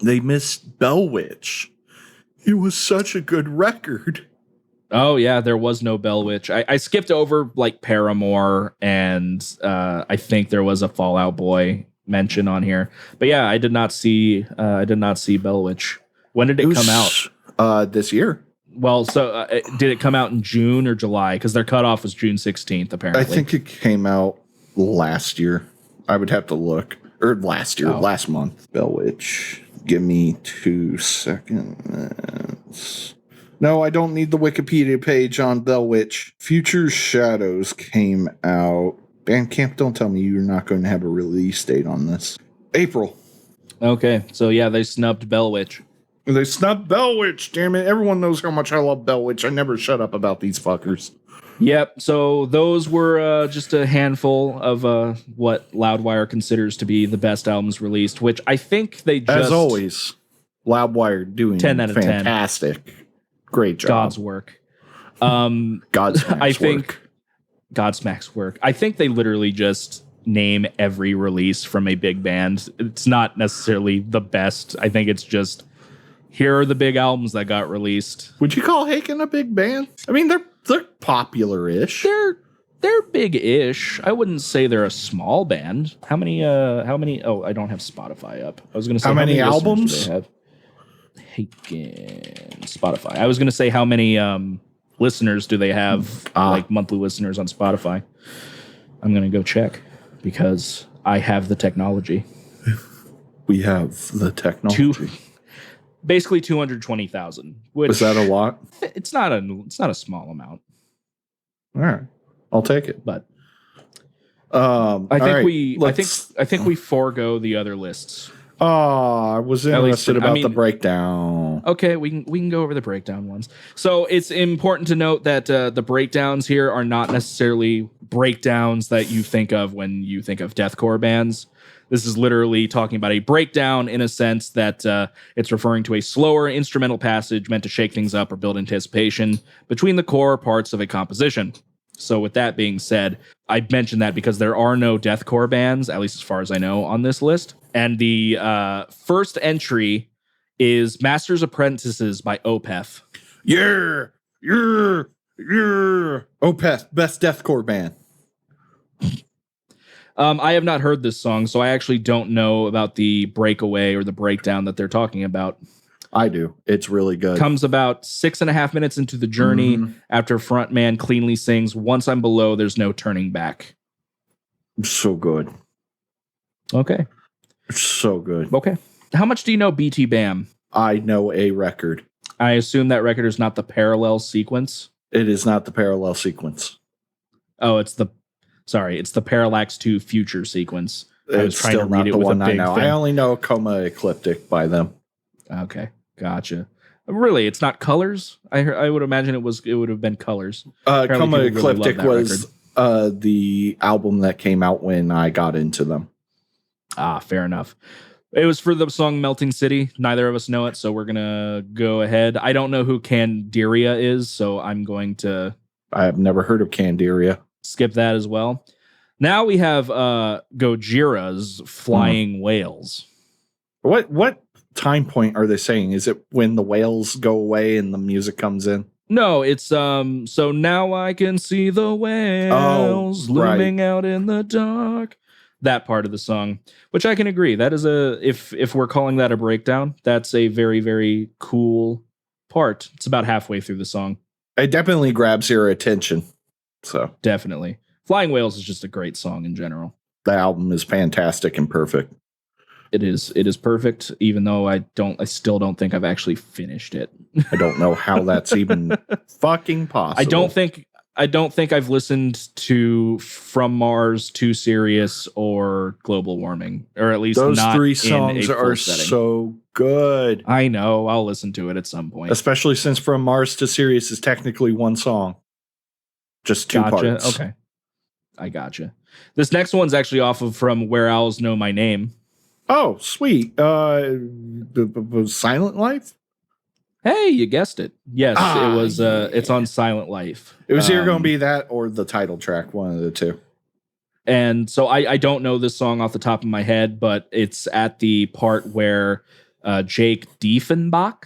They missed Bell Witch. It was such a good record.
Oh, yeah, there was no Bell Witch. I skipped over like Paramore, and I think there was a Fall Out Boy mention on here. But yeah, I did not see Bell Witch. When did it come out?
This year.
Well, so did it come out in June or July? Because their cutoff was June 16th, apparently.
I think it came out last year. I would have to look. Or last month. Bell Witch. Give me 2 seconds. No, I don't need the Wikipedia page on Bell Witch. Future Shadows came out. Bandcamp, don't tell me you're not going to have a release date on this. April.
Okay, so yeah, they snubbed Bell Witch.
They snubbed Bell Witch, damn it. Everyone knows how much I love Bell Witch. I never shut up about these fuckers.
Yep. So those were just a handful of what Loudwire considers to be the best albums released, which I think they just...
As always, Loudwire doing
10 out of 10.
Fantastic. Great job.
God's work.
Godsmack's work.
Godsmack's work. I think they literally just name every release from a big band. It's not necessarily the best. I think it's just, here are the big albums that got released.
Would you call Haken a big band? I mean, they're popular-ish.
They're big-ish. I wouldn't say they're a small band. How many? Oh, I don't have Spotify up. I was going to say
how many albums
do they have? Haken Spotify. I was going to say how many listeners do they have? Like monthly listeners on Spotify. I'm going to go check because I have the technology.
We have the technology.
Basically 220,000.
Is that a lot?
It's not a small amount.
All right, I'll take it.
But I think we forego the other lists.
I was interested about the breakdown.
Okay, we can go over the breakdown ones. So it's important to note that the breakdowns here are not necessarily breakdowns that you think of when you think of deathcore bands. This is literally talking about a breakdown in a sense that it's referring to a slower instrumental passage meant to shake things up or build anticipation between the core parts of a composition. So with that being said, I mentioned that because there are no deathcore bands, at least as far as I know, on this list. And the first entry is Master's Apprentices by Opeth.
Yeah. Opeth, best deathcore band.
I have not heard this song, so I actually don't know about the breakaway or the breakdown that they're talking about.
I do. It's really good.
Comes about 6.5 minutes into the journey after frontman cleanly sings, "Once I'm below, there's no turning back."
So good.
Okay.
So good.
Okay. How much do you know BT Bam?
I know a record.
I assume that record is not the parallel sequence.
It is not the parallel sequence.
Oh, it's the Parallax 2 Future sequence. I was trying to read it with a big thing.
I only know Coma Ecliptic by them.
Okay, gotcha. Really, it's not Colors? I would imagine it would have been Colors.
Coma Ecliptic was the album that came out when I got into them.
Ah, fair enough. It was for the song Melting City. Neither of us know it, so we're going to go ahead. I don't know who Gaerea is, so I'm going to...
I have never heard of Gaerea.
Skip that as well. Now we have Gojira's Flying Whales.
What time point are they saying? Is it when the whales go away and the music comes in?
No, it's so now I can see the whales looming out in the dark. That part of the song, which I can agree, that is if we're calling that a breakdown, that's a very, very cool part. It's about halfway through the song.
It definitely grabs your attention. So
definitely. Flying Whales is just a great song in general.
The album is fantastic and perfect.
It is perfect, even though I still don't think I've actually finished it.
I don't know how that's even fucking possible.
I don't think I've listened to From Mars, Too Serious, or Global Warming, or at least
those
not
three songs
in a full
are
setting.
So good.
I know. I'll listen to it at some point,
especially since From Mars to Sirius is technically one song, just two parts.
Okay, I gotcha. This next one's actually off of From Where Owls Know My Name.
Oh, sweet. Silent Life.
Hey, you guessed it. Yes, it was. It's on Silent Life.
It was either going to be that or the title track, one of the two.
And so I don't know this song off the top of my head, but it's at the part where Jake Diefenbach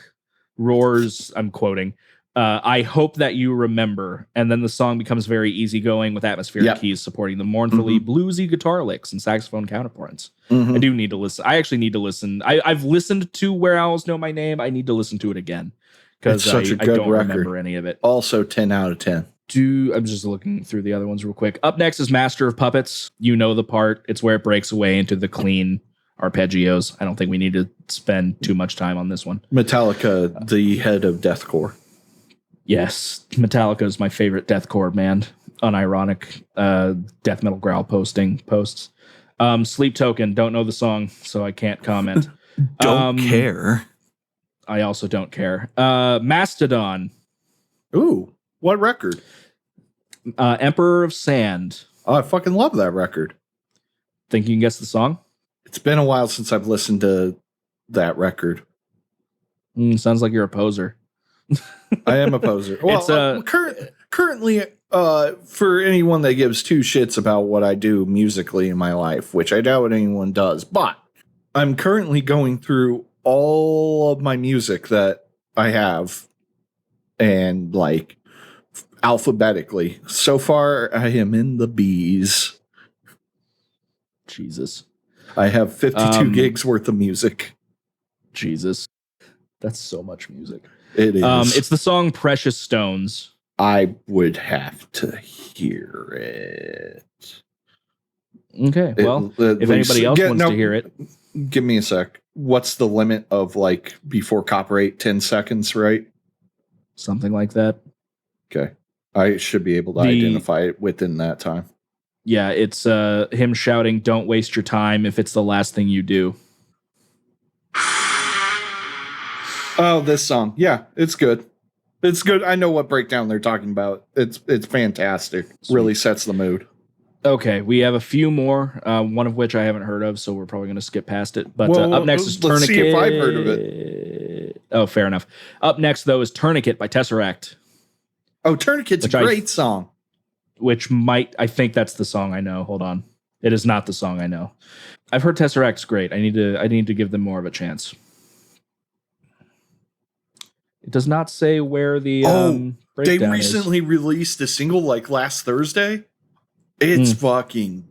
roars, I'm quoting, "I hope that you remember." And then the song becomes very easygoing with atmospheric keys supporting the mournfully bluesy guitar licks and saxophone counterpoints. I do need to listen. I actually need to listen. I've listened to Where Owls Know My Name. I need to listen to it again because I don't remember any of it.
Also 10 out of 10.
I'm just looking through the other ones real quick. Up next is Master of Puppets. You know the part. It's where it breaks away into the clean arpeggios. I don't think we need to spend too much time on this one.
Metallica, the head of deathcore.
Yes, Metallica is my favorite deathcore band. Unironic death metal growl posts. Sleep Token, don't know the song, so I can't comment.
Don't care.
I also don't care. Mastodon.
Ooh, what record?
Emperor of Sand.
Oh, I fucking love that record.
Think you can guess the song?
It's been a while since I've listened to that record.
Sounds like you're a poser.
I am a poser. Well,
It's
currently, for anyone that gives two shits about what I do musically in my life, which I doubt anyone does, but I'm currently going through all of my music that I have and like alphabetically. So far, I am in the B's.
Jesus.
I have 52 gigs worth of music.
Jesus. That's so much music.
It is.
It's the song Precious Stones.
I would have to hear it.
Okay, well, if anybody else wants to hear it.
Give me a sec. What's the limit of like before copyright? 10 seconds, right?
Something like that.
Okay. I should be able to identify it within that time.
Yeah, it's him shouting, "Don't waste your time if it's the last thing you do."
Oh, this song. Yeah, it's good. It's good. I know what breakdown they're talking about. It's fantastic.
Sweet.
Really sets the mood.
Okay, we have a few more, one of which I haven't heard of, so we're probably going to skip past it. But up next is Tourniquet.
Let's see if I've heard of it.
Oh, fair enough. Up next, though, is Tourniquet by Tesseract.
Oh, Tourniquet's a great song.
I think that's the song I know. Hold on. It is not the song I know. I've heard Tesseract's great. I need to give them more of a chance. It does not say where the breakdown
they recently released a single like last Thursday. It's fucking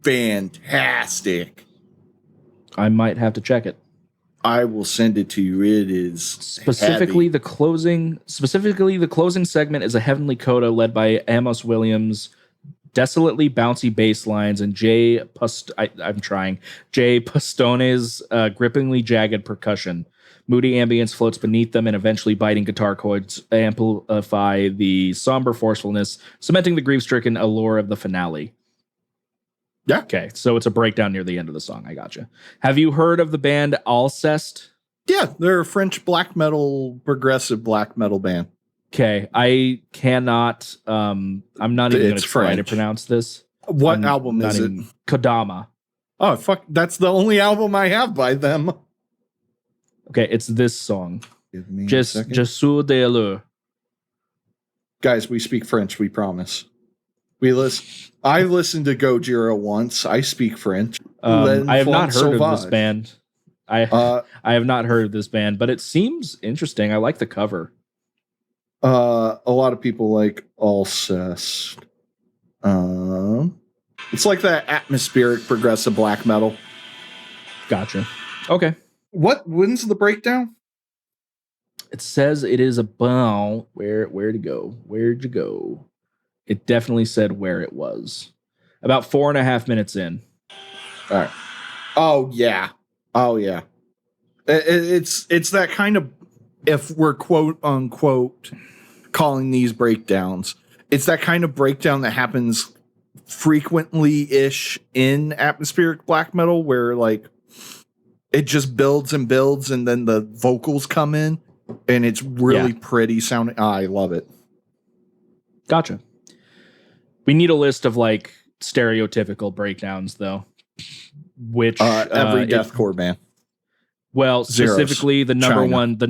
fantastic.
I might have to check it.
I will send it to you. It is
specifically
heavy.
the closing segment is a heavenly coda led by Amos Williams, desolately bouncy bass lines, and Jay Pastone's grippingly jagged percussion. Moody ambience floats beneath them, and eventually biting guitar chords amplify the somber forcefulness, cementing the grief-stricken allure of the finale.
Yeah.
Okay, so it's a breakdown near the end of the song. I gotcha. Have you heard of the band Alcest?
Yeah, they're a French progressive black metal band.
Okay, I cannot. I'm not even going to try to pronounce this.
What album is it?
Kodama.
Oh, fuck. That's the only album I have by them.
Okay, it's this song.
Give me
Je suis de l'heure.
Guys, we speak French, we promise. I listened to Gaerea once. I speak French.
I have not heard of this band. I have not heard of this band, but it seems interesting. I like the cover.
A lot of people like Alcest. It's like that atmospheric progressive black metal.
Gotcha. Okay.
When's the breakdown?
It says it is about where to go. Where'd you go? It definitely said where it was. About 4.5 minutes in.
All right. Oh yeah. It's that kind of, if we're quote unquote calling these breakdowns, it's that kind of breakdown that happens frequently-ish in atmospheric black metal where like it just builds and builds and then the vocals come in and it's really pretty sounding. I love it.
Gotcha. We need a list of like stereotypical breakdowns though, which
every deathcore band.
Well, specifically
Zeros.
the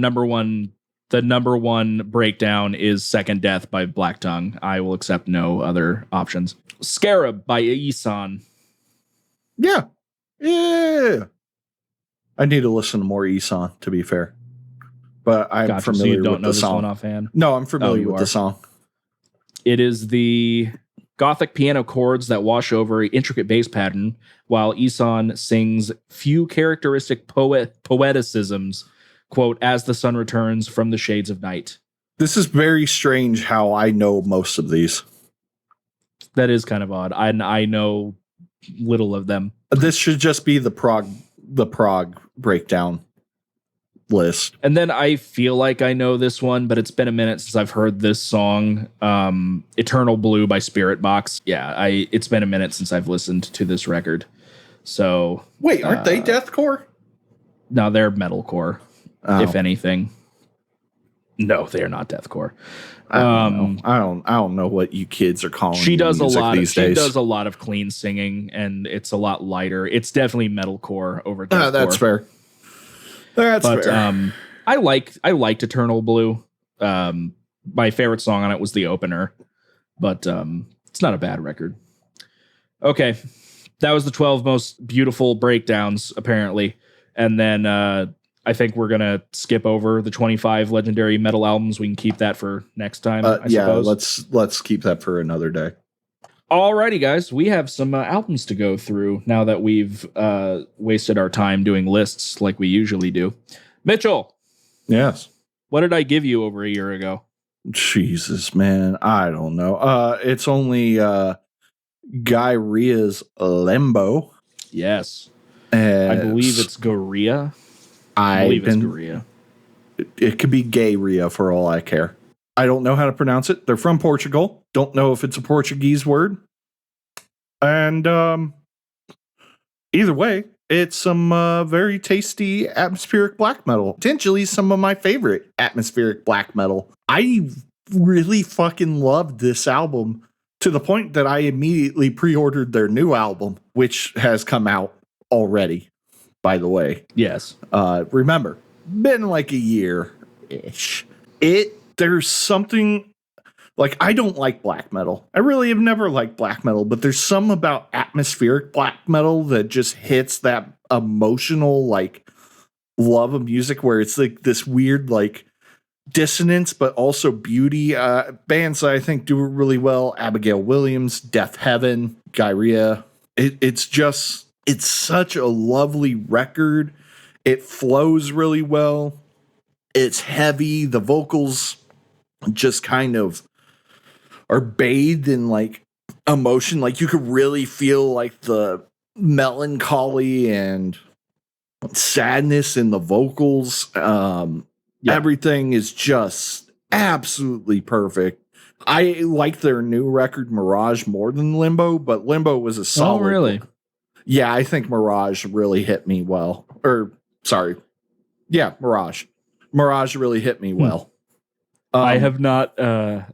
number one breakdown is Second Death by Black Tongue. I will accept no other options. Scarab by Isan.
Yeah. I need to listen to more Isan, to be fair. But I'm familiar
so you don't
with
know
the
this
song.
One offhand?
No, I'm familiar with the song.
It is the Gothic piano chords that wash over an intricate bass pattern, while Isan sings few characteristic poeticisms, quote, as the sun returns from the shades of night.
This is very strange how I know most of these.
That is kind of odd. I know little of them.
This should just be the prog breakdown list.
And then I feel like I know this one, but it's been a minute since I've heard this song, Eternal Blue by Spirit Box. Yeah, it's been a minute since I've listened to this record. So
wait, aren't they deathcore?
No, they're metalcore, if anything. No, they are not deathcore.
I don't know. I don't know what you kids are calling.
She does
music
a lot.
these days.
She does a lot of clean singing, and it's a lot lighter. It's definitely metalcore over deathcore.
That's fair. That's fair.
I liked Eternal Blue. My favorite song on it was the opener, but it's not a bad record. Okay, that was the 12 most beautiful breakdowns, apparently, and then I think we're gonna skip over the 25 legendary metal albums. We can keep that for next time. I suppose.
Let's keep that for another day.
Alrighty, guys, we have some albums to go through now that we've wasted our time doing lists like we usually do. Mitchell,
yes,
what did I give you over a year ago?
Jesus, man, I don't know. It's only Gaerea's Limbo.
Yes, I believe it's Gaerea. I believe it's Gaerea.
It could be Gaerea for all I care. I don't know how to pronounce it. They're from Portugal. Don't know if it's a Portuguese word. And either way, it's some very tasty atmospheric black metal. Potentially some of my favorite atmospheric black metal. I really fucking loved this album to the point that I immediately pre-ordered their new album, which has come out already, by the way.
Yes.
Remember, been like a year-ish. There's something, like, I don't like black metal. I really have never liked black metal, but there's some about atmospheric black metal that just hits that emotional, like, love of music where it's like this weird, like, dissonance, but also beauty. Bands that I think do it really well: Abigail Williams, Death Heaven, Gaerea. It's such a lovely record. It flows really well. It's heavy. The vocals just kind of are bathed in like emotion. Like you could really feel like the melancholy and sadness in the vocals. Everything is just absolutely perfect. I like their new record Mirage more than Limbo, but Limbo was a solid.
Oh, really?
Yeah, I think Mirage really hit me well. Mirage. Mirage really hit me well.
I have not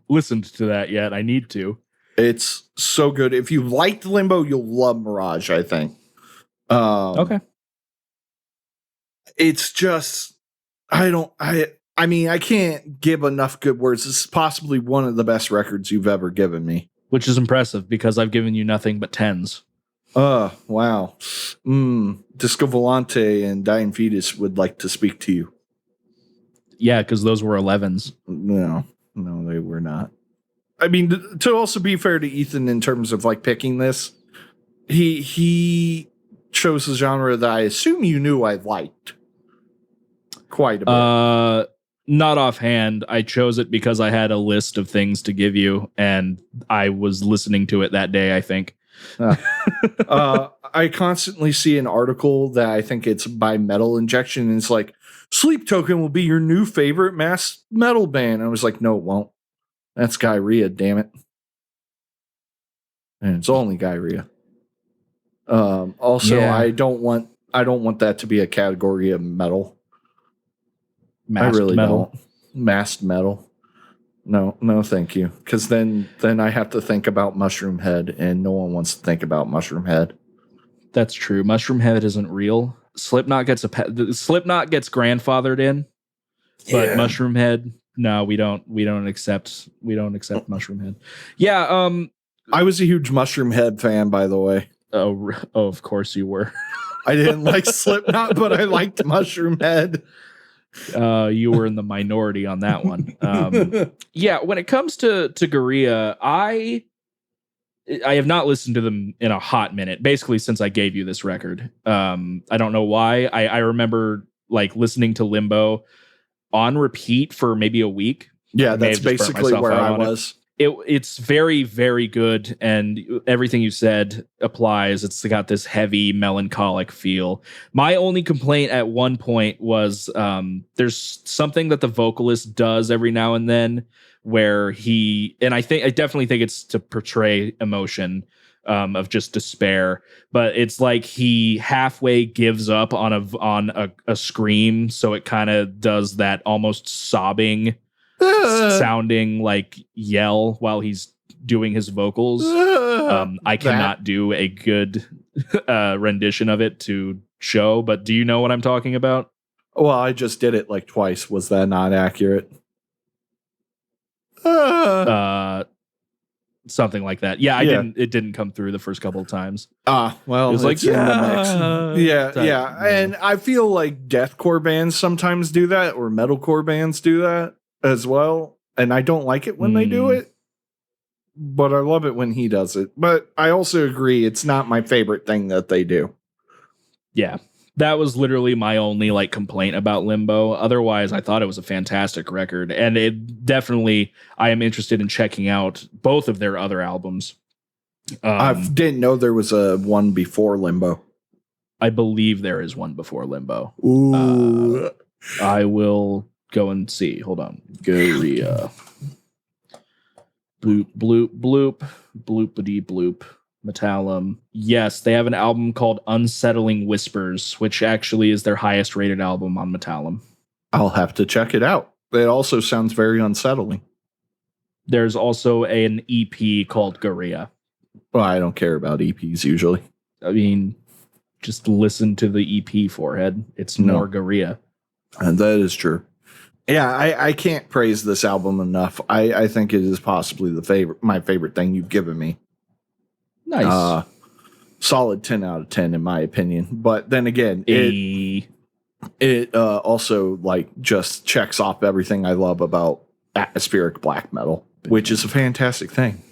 listened to that yet. I need to.
It's so good. If you liked Limbo, you'll love Mirage, I think.
Okay.
It's just, I mean, I can't give enough good words. This is possibly one of the best records you've ever given me.
Which is impressive because I've given you nothing but 10s.
Wow. Disco Volante and Dying Fetus would like to speak to you.
Yeah, because those were 11s.
No, they were not. I mean, to also be fair to Ethan in terms of like picking this, he chose a genre that I assume you knew I liked quite a bit.
Not offhand. I chose it because I had a list of things to give you, and I was listening to it that day, I think.
I constantly see an article that I think it's by Metal Injection, and it's like, Sleep Token will be your new favorite mass metal band. I was like, no, it won't. That's Gaerea, damn it. And it's only Gaerea. I don't want that to be a category of metal.
Masked
I really
metal.
don't. Masked metal. No, thank you. Because then I have to think about Mushroom Head, and no one wants to think about Mushroom Head.
That's true. Mushroom Head isn't real. Slipknot gets grandfathered in, but Mushroom Head, no, we don't accept Mushroom Head. Yeah,
I was a huge Mushroom Head fan, by the way.
Oh, of course you were.
I didn't like Slipknot, but I liked Mushroom Head.
You were in the minority on that one. Yeah, when it comes to Gaerea, I have not listened to them in a hot minute, basically since I gave you this record. I don't know why. I remember like listening to Limbo on repeat for maybe a week.
Yeah, that's basically where I was.
It's very, very good, and everything you said applies. It's got this heavy, melancholic feel. My only complaint at one point was there's something that the vocalist does every now and then where I definitely think it's to portray emotion of just despair, but it's like he halfway gives up on a scream, so it kind of does that almost sobbing sounding like yell while he's doing his vocals. I cannot do a good rendition of it to show, but do you know what I'm talking about?
Well, I just did it like twice. Was that not accurate?
Something like that. Yeah, it didn't come through the first couple of times.
Well,
it was like,
in the mix. Yeah. And I feel like deathcore bands sometimes do that, or metalcore bands do that as well. And I don't like it when they do it, but I love it when he does it. But I also agree it's not my favorite thing that they do.
Yeah. That was literally my only like complaint about Limbo. Otherwise, I thought it was a fantastic record, and it definitely, I am interested in checking out both of their other albums.
I didn't know there was a one before Limbo.
I believe there is one before Limbo.
Ooh.
I will go and see. Hold on. Gaerea. Bloop, bloop, bloop, bloopity bloop. Metallum. Yes, they have an album called Unsettling Whispers, which actually is their highest rated album on Metallum.
I'll have to check it out. It also sounds very unsettling.
There's also an EP called Gaerea.
Well, I don't care about EPs usually.
I mean, just listen to the EP, forehead. It's more Gaerea.
And that is true. Yeah, I can't praise this album enough. I think it is possibly my favorite thing you've given me.
Nice.
Solid 10 out of 10 in my opinion. But then again, it also like just checks off everything I love about atmospheric black metal, which is a fantastic thing.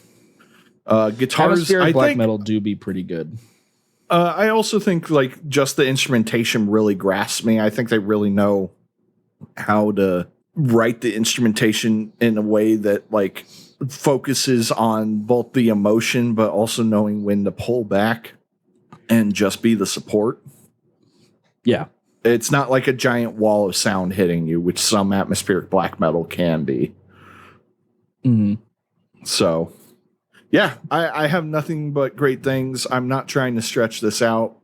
Guitars,
atmospheric black metal do be pretty good.
I also think like just the instrumentation really grasps me. I think they really know how to write the instrumentation in a way that like focuses on both the emotion, but also knowing when to pull back and just be the support.
Yeah.
It's not like a giant wall of sound hitting you, which some atmospheric black metal can be.
Mm-hmm.
So, yeah, I have nothing but great things. I'm not trying to stretch this out.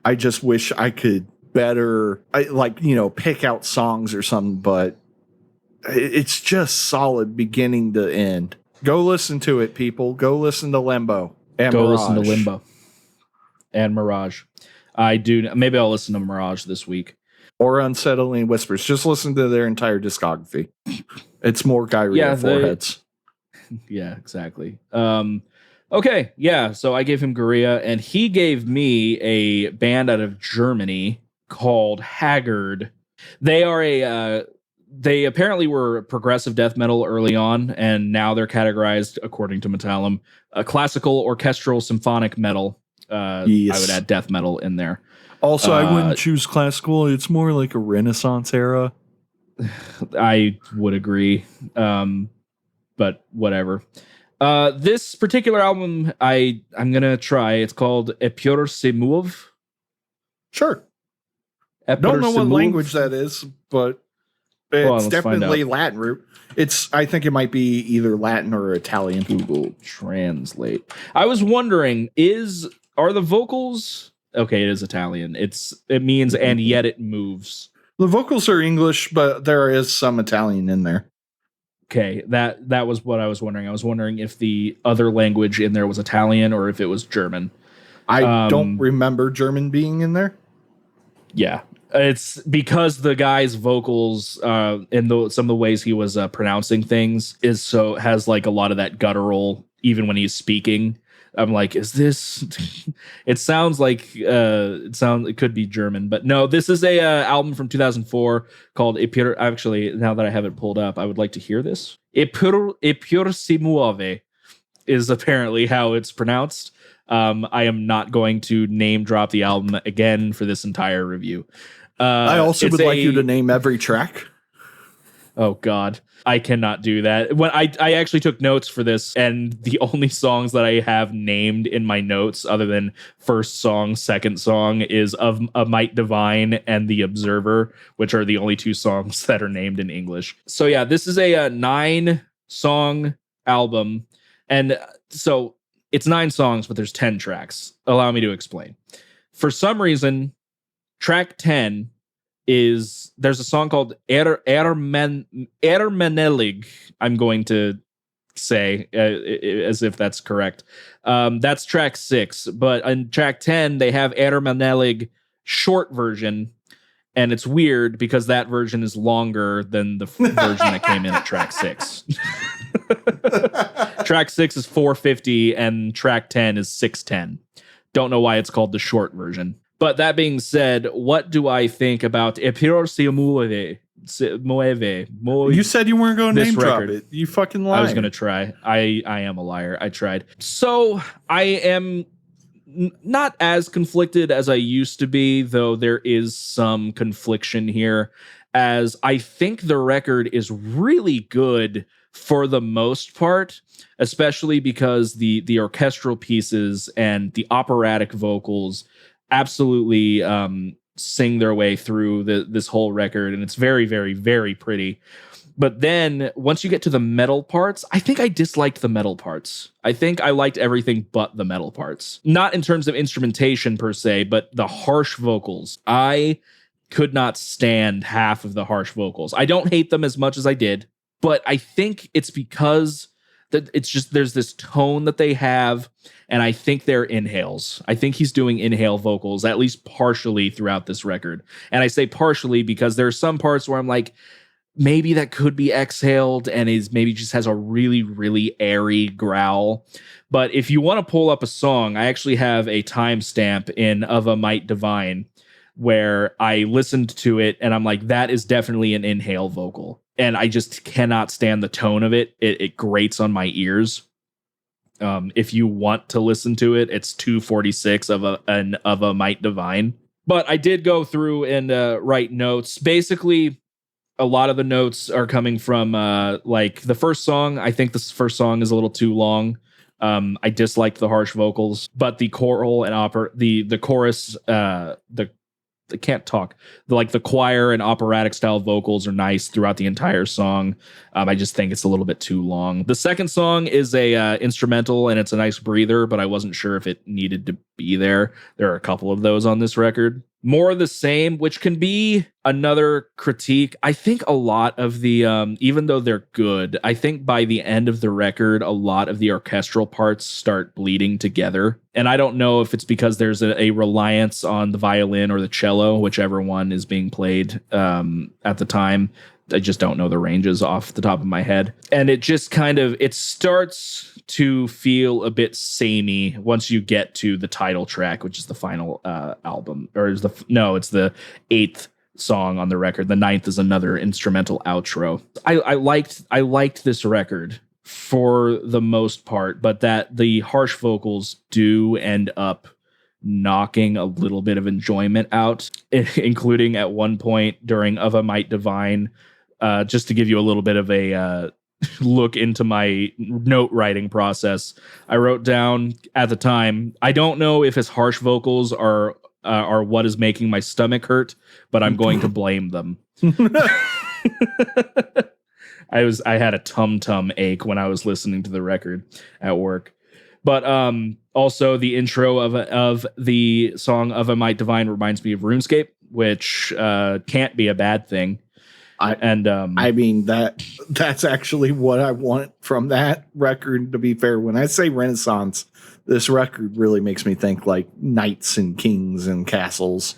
I just wish I could better, pick out songs or something, but it's just solid beginning to end. Go listen to it, people. Go listen to Limbo. And
Go
Mirage.
listen to Limbo. And Mirage. I do. Maybe I'll listen to Mirage this week.
Or Unsettling Whispers. Just listen to their entire discography. It's more Gaerea foreheads.
Yeah, exactly. Okay, yeah. So I gave him Gaerea, and he gave me a band out of Germany called Haggard. They are they apparently were progressive death metal early on, and now they're categorized, according to Metallum, a classical, orchestral, symphonic metal. Yes. I would add death metal in there.
Also, I wouldn't choose classical. It's more like a Renaissance era.
I would agree, but whatever. This particular album, I'm gonna try. It's called Eppur Muove.
Sure. Don't know what language that is, but it's definitely Latin root. I think it might be either Latin or Italian.
Google Translate. I was wondering, are the vocals okay? It is Italian. It means and yet it moves.
The vocals are English, but there is some Italian in there.
Okay, that was what I was wondering. I was wondering if the other language in there was Italian or if it was German.
I don't remember German being in there.
Yeah. It's because the guy's vocals, in some of the ways he was pronouncing things, has like a lot of that guttural, even when he's speaking. I'm like, is this? It sounds like it could be German, but no. This is a album from 2004 called Eppur. Actually, now that I have it pulled up, I would like to hear this. Eppur si muove is apparently how it's pronounced. I am not going to name drop the album again for this entire review.
I also would like you to name every track.
Oh God, I cannot do that. When I actually took notes for this, and the only songs that I have named in my notes, other than first song, second song, is Of a Might Divine and The Observer, which are the only two songs that are named in English. So yeah, this is a 9-song album, and so it's 9 songs, but there's 10 tracks. Allow me to explain. For some reason, track 10 there's a song called Ermenelig. I'm going to say as if that's correct. That's track 6, but on track 10 they have Ermenelig short version, and it's weird because that version is longer than the version that came in at track 6. Track 6 is 450 and track 10 is 610. Don't know why it's called the short version. But that being said, what do I think about Eppur si muove? Muove.
You said you weren't going to name drop it. You fucking lied.
I was going to try. I am a liar. I tried. So I am not as conflicted as I used to be, though there is some confliction here, as I think the record is really good for the most part, especially because the orchestral pieces and the operatic vocals absolutely sing their way through this whole record, and it's very, very, very pretty. But then once you get to the metal parts, I think I disliked the metal parts. I think I liked everything but the metal parts. Not in terms of instrumentation per se, but the harsh vocals. I could not stand half of the harsh vocals. I don't hate them as much as I did, but I think it's because that it's just there's this tone that they have, and I think they're inhales. I think he's doing inhale vocals, at least partially throughout this record. And I say partially because there are some parts where I'm like, maybe that could be exhaled and is maybe just has a really, really airy growl. But if you want to pull up a song, I actually have a timestamp in Of a Might Divine where I listened to it and I'm like, that is definitely an inhale vocal. And I just cannot stand the tone of it. It grates on my ears. If you want to listen to it, it's 246 of a Might Divine. But I did go through and write notes. Basically, a lot of the notes are coming from like the first song. I think this first song is a little too long. I disliked the harsh vocals, but the choral and the chorus, I can't talk. The choir and operatic style vocals are nice throughout the entire song. I just think it's a little bit too long. The second song is a instrumental, and it's a nice breather, but I wasn't sure if it needed to be there. There are a couple of those on this record. More of the same, which can be another critique. I think a lot of the, even though they're good, I think by the end of the record, a lot of the orchestral parts start bleeding together. And I don't know if it's because there's a reliance on the violin or the cello, whichever one is being played at the time. I just don't know the ranges off the top of my head. And it just it starts to feel a bit samey once you get to the title track, which is the final album, or it's the 8th song on the record. The 9th is another instrumental outro. I liked this record for the most part, but that the harsh vocals do end up knocking a little bit of enjoyment out, including at one point during Of a Might Divine. Just to give you a little bit of a look into my note writing process, I wrote down at the time, I don't know if his harsh vocals are what is making my stomach hurt, but I'm going to blame them. I had a tum ache when I was listening to the record at work. But also the intro of the song Of a Might Divine reminds me of RuneScape, which can't be a bad thing. I mean, that's actually what I want from that record, to be fair. When I say Renaissance, this record really makes me think like knights and kings and castles.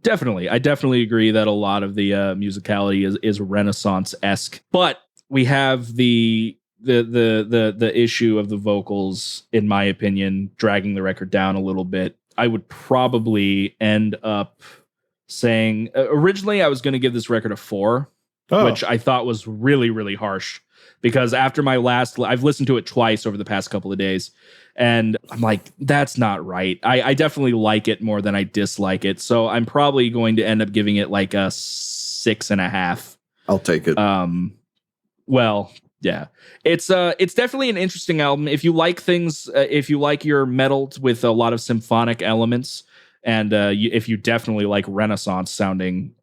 Definitely. I definitely agree that a lot of the musicality is Renaissance-esque. But we have the issue of the vocals, in my opinion, dragging the record down a little bit. I would probably end up saying originally I was going to give this record a 4, which I thought was really, really harsh, because after I've listened to it twice over the past couple of days, and I'm like, that's not right. I definitely like it more than I dislike it. So I'm probably going to end up giving it like a 6.5.
I'll take it.
Well, yeah, it's definitely an interesting album. If you like things, if you like your metal with a lot of symphonic elements, and if you definitely like Renaissance sounding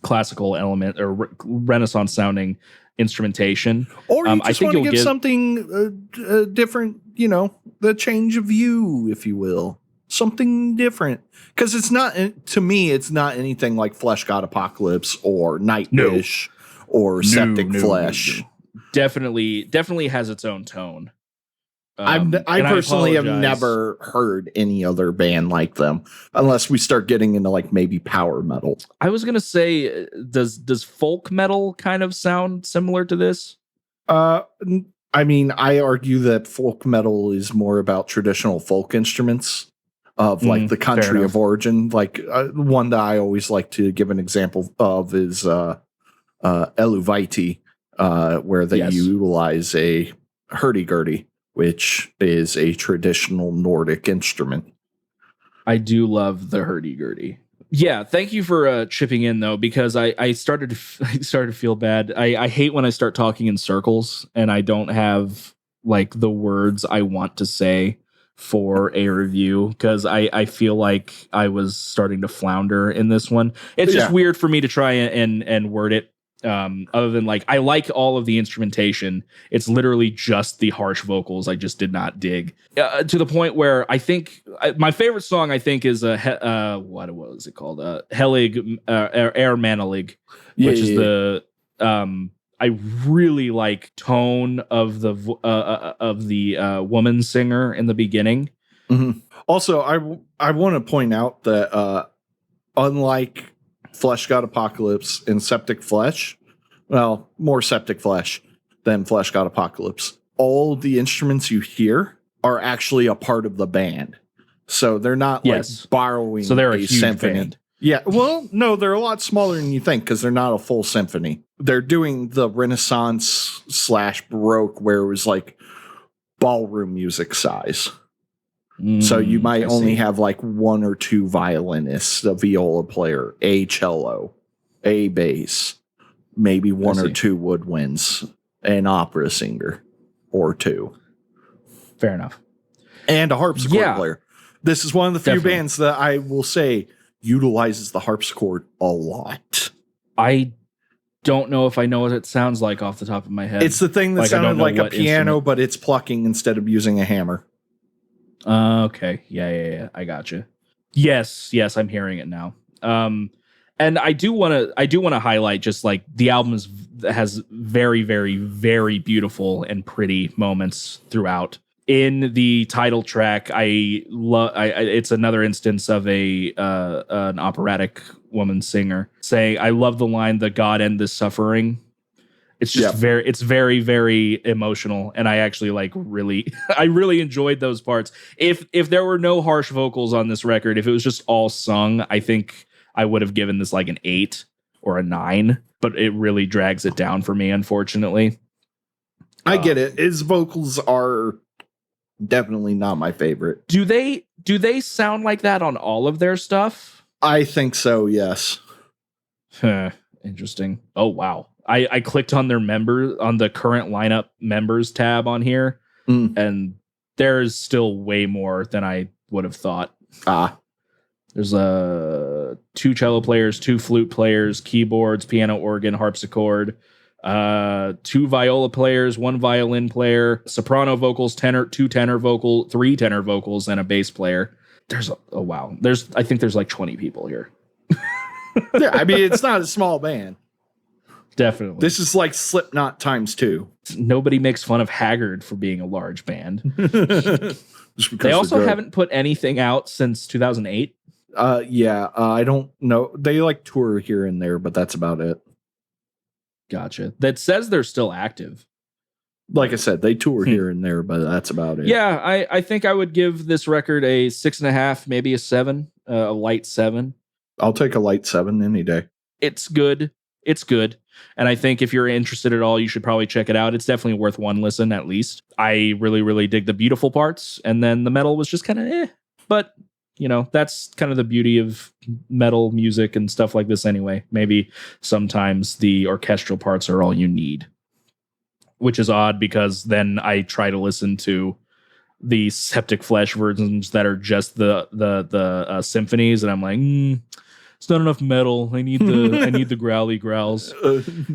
classical element or Renaissance sounding instrumentation,
or you just want to give something different, the change of view, if you will. something different. Because it's not, to me, it's not anything like Flesh God Apocalypse or Nightwish or Septic Flesh.
No. Definitely has its own tone.
I personally have never heard any other band like them, unless we start getting into like maybe power metal.
I was gonna say, does folk metal kind of sound similar to this?
I mean, I argue that folk metal is more about traditional folk instruments of like the country of origin. Like one that I always like to give an example of is Eluvite, where they utilize a hurdy-gurdy, which is a traditional Nordic instrument.
I do love the hurdy-gurdy. Yeah, thank you for chipping in though, because I started to feel bad. I hate when I start talking in circles and I don't have like the words I want to say for a review, because I feel like I was starting to flounder in this one. It's just weird for me to try and word it. Other than like, I like all of the instrumentation. It's literally just the harsh vocals I just did not dig, to the point where I think my favorite song I think is what was it called? Helig Air Manalig, which is the I really like tone of the woman singer in the beginning.
Mm-hmm. Also, I want to point out that unlike Flesh God Apocalypse and Septic Flesh, well, more Septic Flesh than Flesh God Apocalypse, all the instruments you hear are actually a part of the band. So they're not like borrowing
they're a huge
symphony.
Band.
Yeah, well, no, they're a lot smaller than you think because they're not a full symphony. They're doing the Renaissance / Baroque where it was like ballroom music size. So you might only have like one or two violinists, a viola player, a cello, a bass, maybe one or two woodwinds, an opera singer or two.
Fair enough.
And a harpsichord player. This is one of the few bands that I will say utilizes the harpsichord a lot.
I don't know if I know what it sounds like off the top of my head.
It's the thing that sounded like a piano, but it's plucking instead of using a hammer.
Okay. Yeah. I gotcha. Yes, I'm hearing it now. And I do want to highlight just like the album has very, very, very beautiful and pretty moments throughout. In the title track, it's another instance of an operatic woman singer saying, "I love the line, the God end this suffering." It's just very, very emotional. And I actually I really enjoyed those parts. If there were no harsh vocals on this record, if it was just all sung, I think I would have given this like an 8 or a 9, but it really drags it down for me, unfortunately.
I get it. His vocals are definitely not my favorite.
Do they sound like that on all of their stuff?
I think so, yes.
Interesting. Oh, wow. I clicked on their on the current lineup members tab on here, and there's still way more than I would have thought. There's 2 cello players, 2 flute players, keyboards, piano, organ, harpsichord, 2 viola players, 1 violin player, soprano vocals, 2 tenor vocal, 3 tenor vocals, and a bass player. I think there's like 20 people here.
Yeah, I mean, it's not a small band.
Definitely.
This is like Slipknot times 2.
Nobody makes fun of Haggard for being a large band. They also haven't put anything out since 2008.
I don't know. They like tour here and there, but that's about it.
Gotcha. That says they're still active.
Like I said, they tour here and there, but that's about it.
Yeah, I think I would give this record a 6.5, maybe a 7, a light 7.
I'll take a light 7 any day.
It's good. And I think if you're interested at all, you should probably check it out. It's definitely worth one listen at least. I really, really dig the beautiful parts. And then the metal was just kind of But, that's kind of the beauty of metal music and stuff like this anyway. Maybe sometimes the orchestral parts are all you need. Which is odd because then I try to listen to the Septic Flesh versions that are just the symphonies. And I'm like, it's not enough metal. I need the growly growls.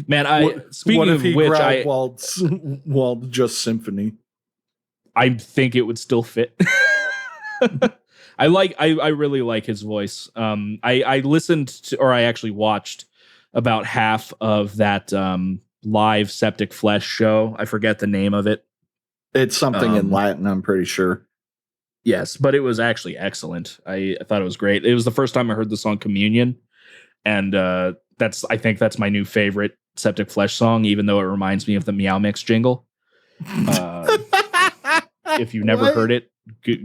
Man, speaking of which,
while just symphony,
I think it would still fit. I really like his voice. I listened to, or I actually watched about half of that live Septic Flesh show. I forget the name of it.
It's something in Latin, I'm pretty sure.
Yes, but it was actually excellent. I thought it was great. It was the first time I heard the song Communion, and I think that's my new favorite Septic Flesh song, even though it reminds me of the Meow Mix jingle. If you've never heard it,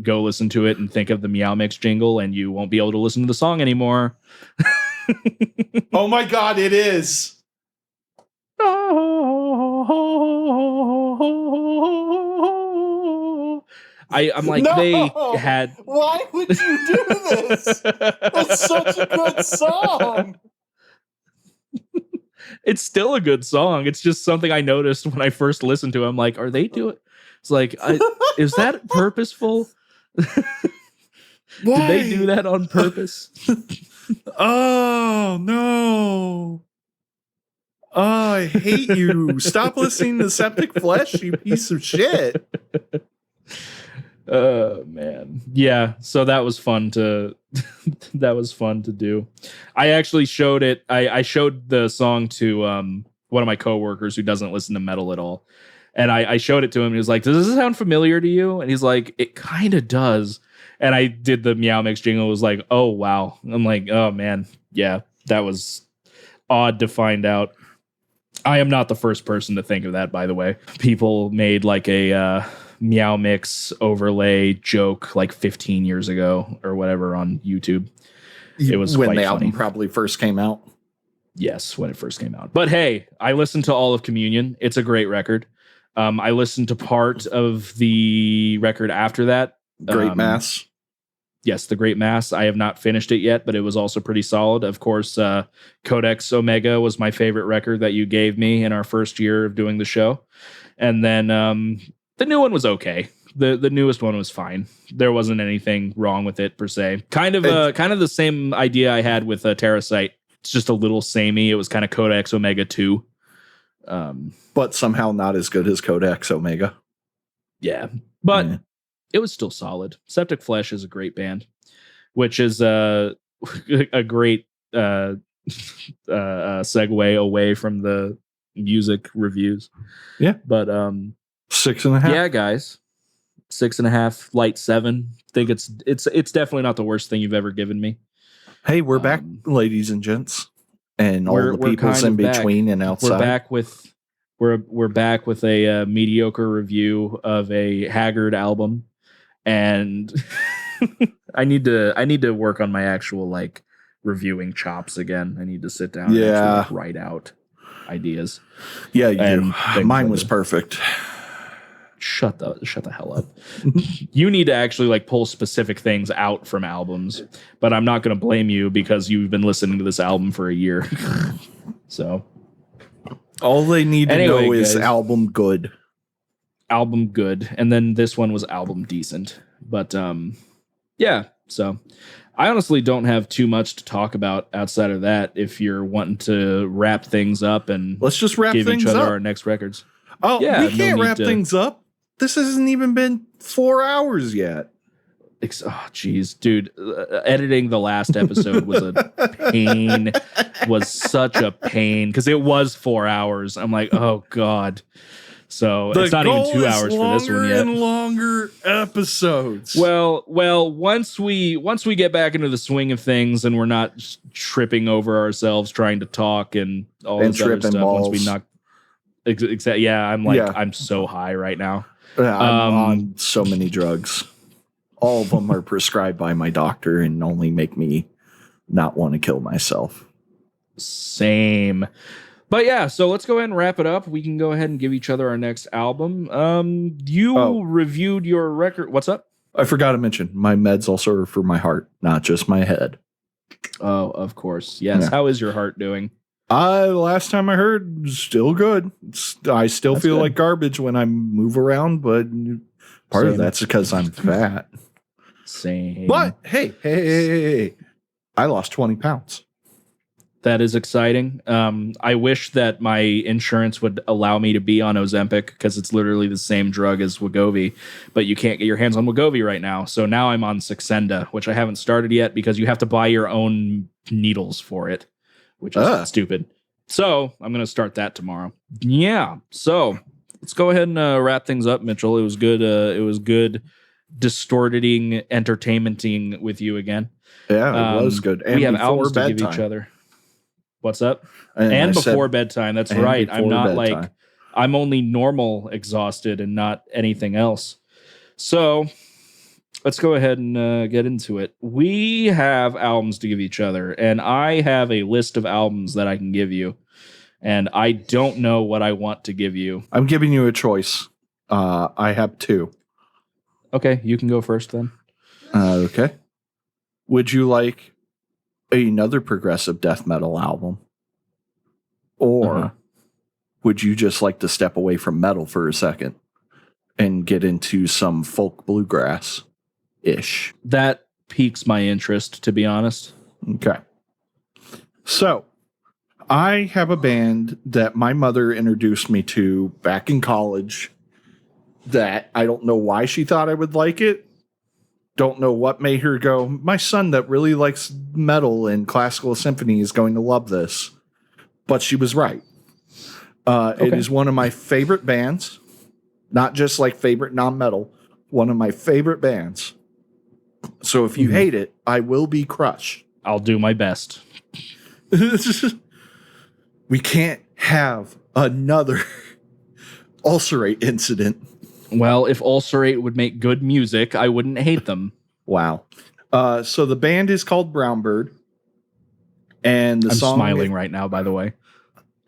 go listen to it and think of the Meow Mix jingle, and you won't be able to listen to the song anymore.
Oh my God, it is.
I'm like,
no!
They had.
Why would you do this? That's such a good song.
It's still a good song. It's just something I noticed when I first listened to it. I'm like, are they doing? It's like, is that purposeful? Did they do that on purpose?
Oh no. Oh, I hate you. Stop listening to Septic Flesh, you piece of shit.
Oh man. Yeah, so that was fun to do. I actually showed it. I showed the song to one of my coworkers who doesn't listen to metal at all. And I showed it to him and he was like, does this sound familiar to you? And he's like, it kind of does. And I did the Meow Mix jingle. It was like, oh wow. I'm like, oh man, yeah, that was odd to find out. I am not the first person to think of that, by the way. People made like a Meow Mix overlay joke like 15 years ago or whatever on YouTube. It was
when
quite
the
funny.
album probably first came out.
Yes, when it first came out. But hey, I listened to all of Communion. It's a great record. I listened to part of the record after that.
Great Mass.
Yes, The Great Mass. I have not finished it yet, but it was also pretty solid. Of course, Codex Omega was my favorite record that you gave me in our first year of doing the show. And then the new one was okay. The newest one was fine. There wasn't anything wrong with it per se. Kind of the same idea I had with Terrasite. It's just a little samey. It was kind of Codex Omega 2.
But somehow not as good as Codex Omega.
Yeah. But it was still solid. Septic Flesh is a great band, which is a great segue away from the music reviews.
Yeah.
But
6.5.
Yeah, guys. 6.5, light 7. Think it's definitely not the worst thing you've ever given me.
Hey, we're back, ladies and gents, and all the peoples in between and outside.
We're back with a mediocre review of a Haggard album, and I need to work on my actual like reviewing chops again. I need to sit down and actually, like, write out ideas.
Yeah, you do. Mine was perfect.
Shut the hell up. You need to actually like pull specific things out from albums, but I'm not going to blame you because you've been listening to this album for a year. So
all they need to know is
guys,
album good.
Album good. And then this one was album decent. But yeah, so I honestly don't have too much to talk about outside of that. If you're wanting to wrap things up and
let's just wrap
give
things
each other
up.
Our next records.
Oh, yeah, we can't wrap things up. This hasn't even been 4 hours yet.
Oh, geez, dude. Editing the last episode was a pain, was such a pain because it was 4 hours. I'm like, oh, God. So it's not even 2 hours for this one yet.
And longer episodes.
Well, once we get back into the swing of things and we're not tripping over ourselves trying to talk and all this other stuff,
balls.
once we knock. Yeah, I'm so high right now.
I'm on so many drugs. All of them are prescribed by my doctor and only make me not want to kill myself.
Same. But yeah, so let's go ahead and wrap it up. We can go ahead and give each other our next album. You reviewed your record. What's up?
I forgot to mention, my meds also are for my heart, not just my head.
Oh, of course. Yes. Yeah. How is your heart doing?
Last time I heard, still good. I still feel like garbage when I move around, but part of that's because I'm fat.
Same.
But hey, I lost 20 pounds.
That is exciting. I wish that my insurance would allow me to be on Ozempic because it's literally the same drug as Wegovy, but you can't get your hands on Wegovy right now. So now I'm on Saxenda, which I haven't started yet because you have to buy your own needles for it, which is stupid. So I'm going to start that tomorrow. Yeah. So let's go ahead and wrap things up, Mitchell. It was good. It was good distorting entertainmenting with you again.
Yeah, it was good. And
we have
before
albums to
bedtime.
give each other. What's up?
And
before bedtime. That's right. I'm not
bedtime.
like, I'm only normal exhausted and not anything else. So let's go ahead and get into it. We have albums to give each other, and I have a list of albums that I can give you, and I don't know what I want to give you.
I'm giving you a choice. I have two.
Okay, you can go first then.
Okay. Would you like another progressive death metal album? Or would you just like to step away from metal for a second and get into some folk bluegrass-ish?
That piques my interest, to be honest.
Okay. So, I have a band that my mother introduced me to back in college that I don't know why she thought I would like it. Don't know what made her go, my son that really likes metal and classical symphony is going to love this. But she was right. It is one of my favorite bands, not just like favorite non-metal, one of my favorite bands. So if you hate it, I will be crushed.
I'll do my best.
We can't have another ulcerate incident.
Well, if Ulcerate would make good music, I wouldn't hate them.
Wow. So the band is called Brownbird. And the
I'm
song
smiling right now, by the way.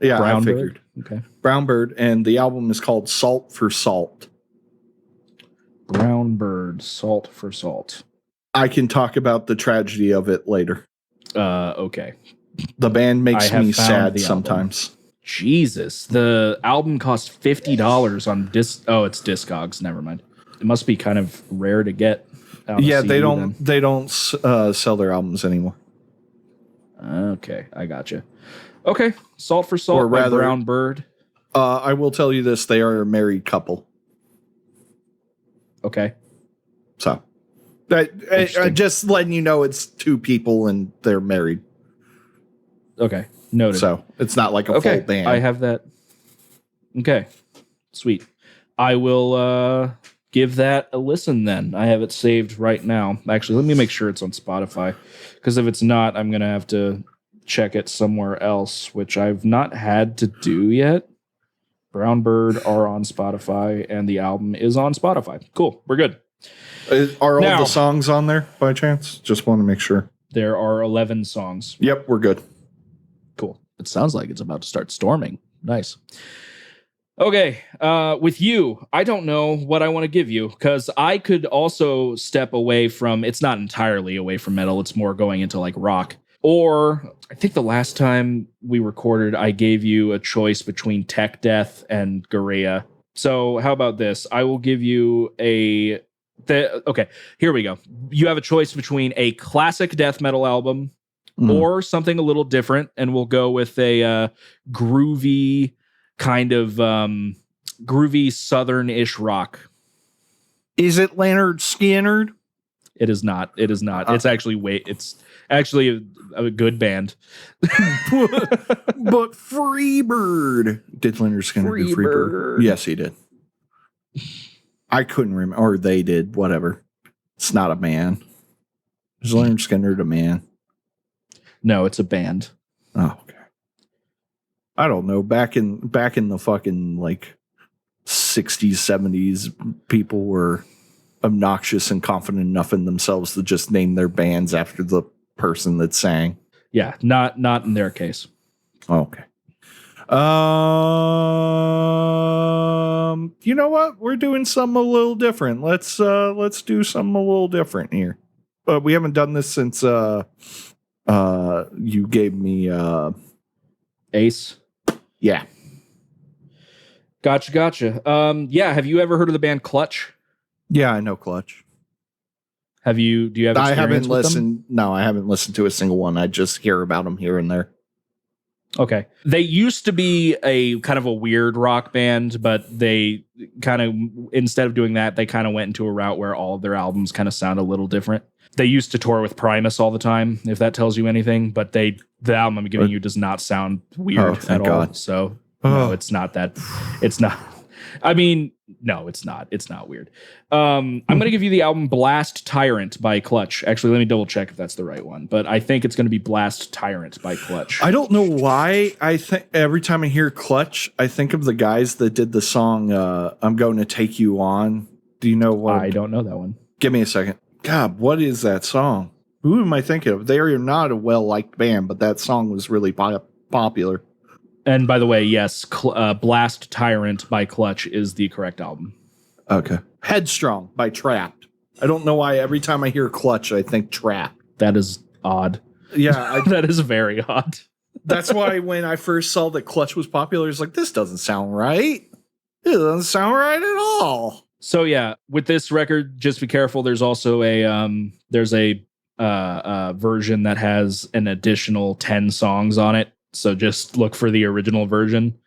Yeah,
Brownbird?
I figured.
Okay.
Brownbird, and the album is called Salt for Salt.
Brownbird, Salt for Salt.
I can talk about the tragedy of it later.
Okay.
The band makes me sad sometimes.
Jesus. The album costs $50 on it's Discogs. Never mind. It must be kind of rare to get.
Yeah, they don't sell their albums anymore.
Okay, I gotcha. Okay, Salt for Salt,
or rather,
by Brownbird.
I will tell you this: they are a married couple.
Okay,
so that just letting you know it's two people and they're married.
Okay, noted.
So it's not like a full band.
I have that. Okay, sweet. I will give that a listen then. I have it saved right now. Actually, let me make sure it's on Spotify, because if it's not, I'm going to have to check it somewhere else, which I've not had to do yet. Brownbird are on Spotify, and the album is on Spotify. Cool. We're good.
Are all the songs on there by chance? Just want to make sure.
There are 11 songs.
Yep, we're good.
Cool. It sounds like it's about to start storming. Nice. Okay, with you, I don't know what I want to give you, because I could also step away from, it's not entirely away from metal, it's more going into like rock. Or I think the last time we recorded, I gave you a choice between Tech Death and Gaerea. So how about this? I will give you okay, here we go. You have a choice between a classic death metal album or something a little different, and we'll go with a groovy kind of groovy southern-ish rock.
Is it Leonard Skinner?
It is not. It is not. It's actually a good band.
But Freebird. Did Leonard Skinner do Freebird? Yes, he did. I couldn't remember. Or they did. Whatever. It's not a man. Is Leonard Skinner a man?
No, it's a band.
Oh, okay. I don't know. Back in the fucking like 60s, 70s, people were obnoxious and confident enough in themselves to just name their bands after the person that sang.
Yeah, not in their case.
Okay. You know what? We're doing something a little different. Let's do something a little different here. We haven't done this since you gave me
Ace.
Yeah.
Gotcha. Yeah, have you ever heard of the band Clutch?
Yeah, I know Clutch.
Do you have experience
I haven't
with
listened.
them?
No, I haven't listened to a single one. I just hear about them here and there.
Okay. They used to be a kind of a weird rock band, but they kind of, instead of doing that, they kind of went into a route where all of their albums kind of sound a little different. They used to tour with Primus all the time, if that tells you anything, but the album I'm giving you does not sound weird at all.
God.
So no, it's not that. It's not. I mean, no, it's not. It's not weird. I'm going to give you the album Blast Tyrant by Clutch. Actually, let me double check if that's the right one, but I think it's going to be Blast Tyrant by Clutch.
I don't know why I think every time I hear Clutch, I think of the guys that did the song I'm Going to Take You On. Do you know what?
I don't know that one.
Give me a second. God, what is that song? Who am I thinking of? They are not a well-liked band, but that song was really popular.
And by the way, yes, Blast Tyrant by Clutch is the correct album.
Okay. Headstrong by Trapped. I don't know why every time I hear Clutch, I think Trapped.
That is odd.
Yeah.
That is very odd.
That's why when I first saw that Clutch was popular, it's like, this doesn't sound right. It doesn't sound right at all.
So yeah, with this record, just be careful. There's also a version that has an additional 10 songs on it. So just look for the original version.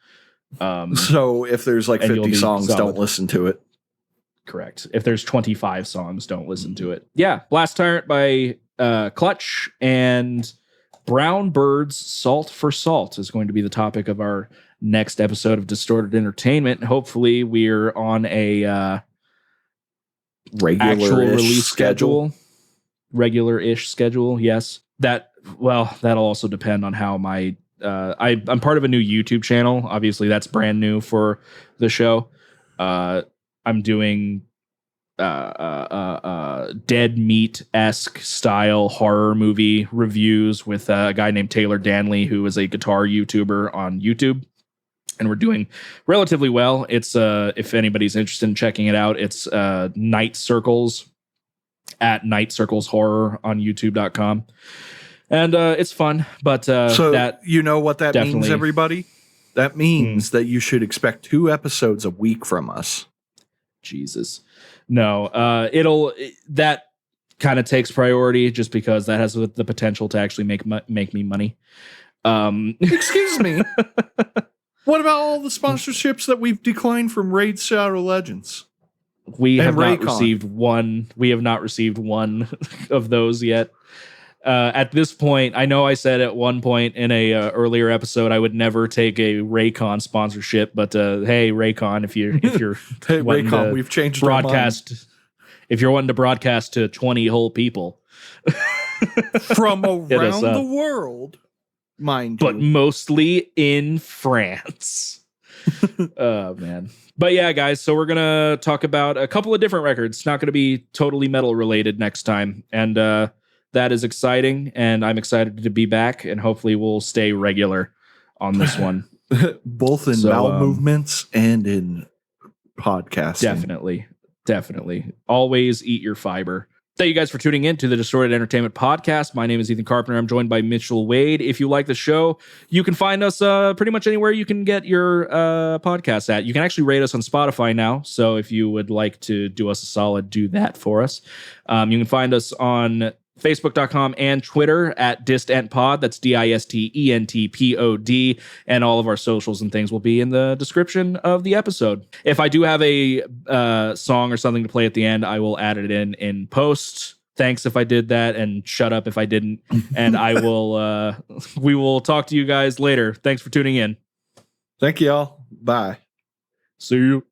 So if there's like 50 songs, don't listen to it.
Correct. If there's 25 songs, don't listen to it. Yeah, Blast Tyrant by Clutch, and Brown Bird's Salt for Salt is going to be the topic of our next episode of Distorted Entertainment. Hopefully we're on a actual release schedule. Regular-ish schedule, yes. That'll also depend on how my I'm part of a new YouTube channel. Obviously, that's brand new for the show. I'm doing dead meat-esque style horror movie reviews with a guy named Taylor Danley, who is a guitar YouTuber on YouTube. And we're doing relatively well. It's if anybody's interested in checking it out, it's Night Circles at Night Circles Horror on YouTube.com. And it's fun, but
so that, you know what that means, everybody? That means that you should expect 2 episodes a week from us.
Jesus. No, that kind of takes priority just because that has the potential to actually make me money.
Excuse me. What about all the sponsorships that we've declined from Raid Shadow Legends?
We have not received one. We have not received one of those yet. At this point, I know I said at one point in a earlier episode I would never take a Raycon sponsorship, but hey, Raycon, if you're
hey Raycon, we've changed
broadcast. If you're wanting to broadcast to 20 whole people
from around the world, mind you,
but mostly in France. Oh man. But yeah, guys, so we're gonna talk about a couple of different records. Not gonna be totally metal related next time, and that is exciting, and I'm excited to be back, and hopefully we'll stay regular on this one.
Both in bowel movements and in podcasting.
Definitely. Always eat your fiber. Thank you guys for tuning in to the Distorted Entertainment Podcast. My name is Ethan Carpenter. I'm joined by Mitchell Wade. If you like the show, you can find us pretty much anywhere you can get your podcasts at. You can actually rate us on Spotify now, so if you would like to do us a solid, do that for us. You can find us on Facebook.com and Twitter at DistEntPod. That's DISTENTPOD. And all of our socials and things will be in the description of the episode. If I do have a song or something to play at the end, I will add it in post. Thanks if I did that, and shut up if I didn't. And I will. We will talk to you guys later. Thanks for tuning in.
Thank you all. Bye.
See you.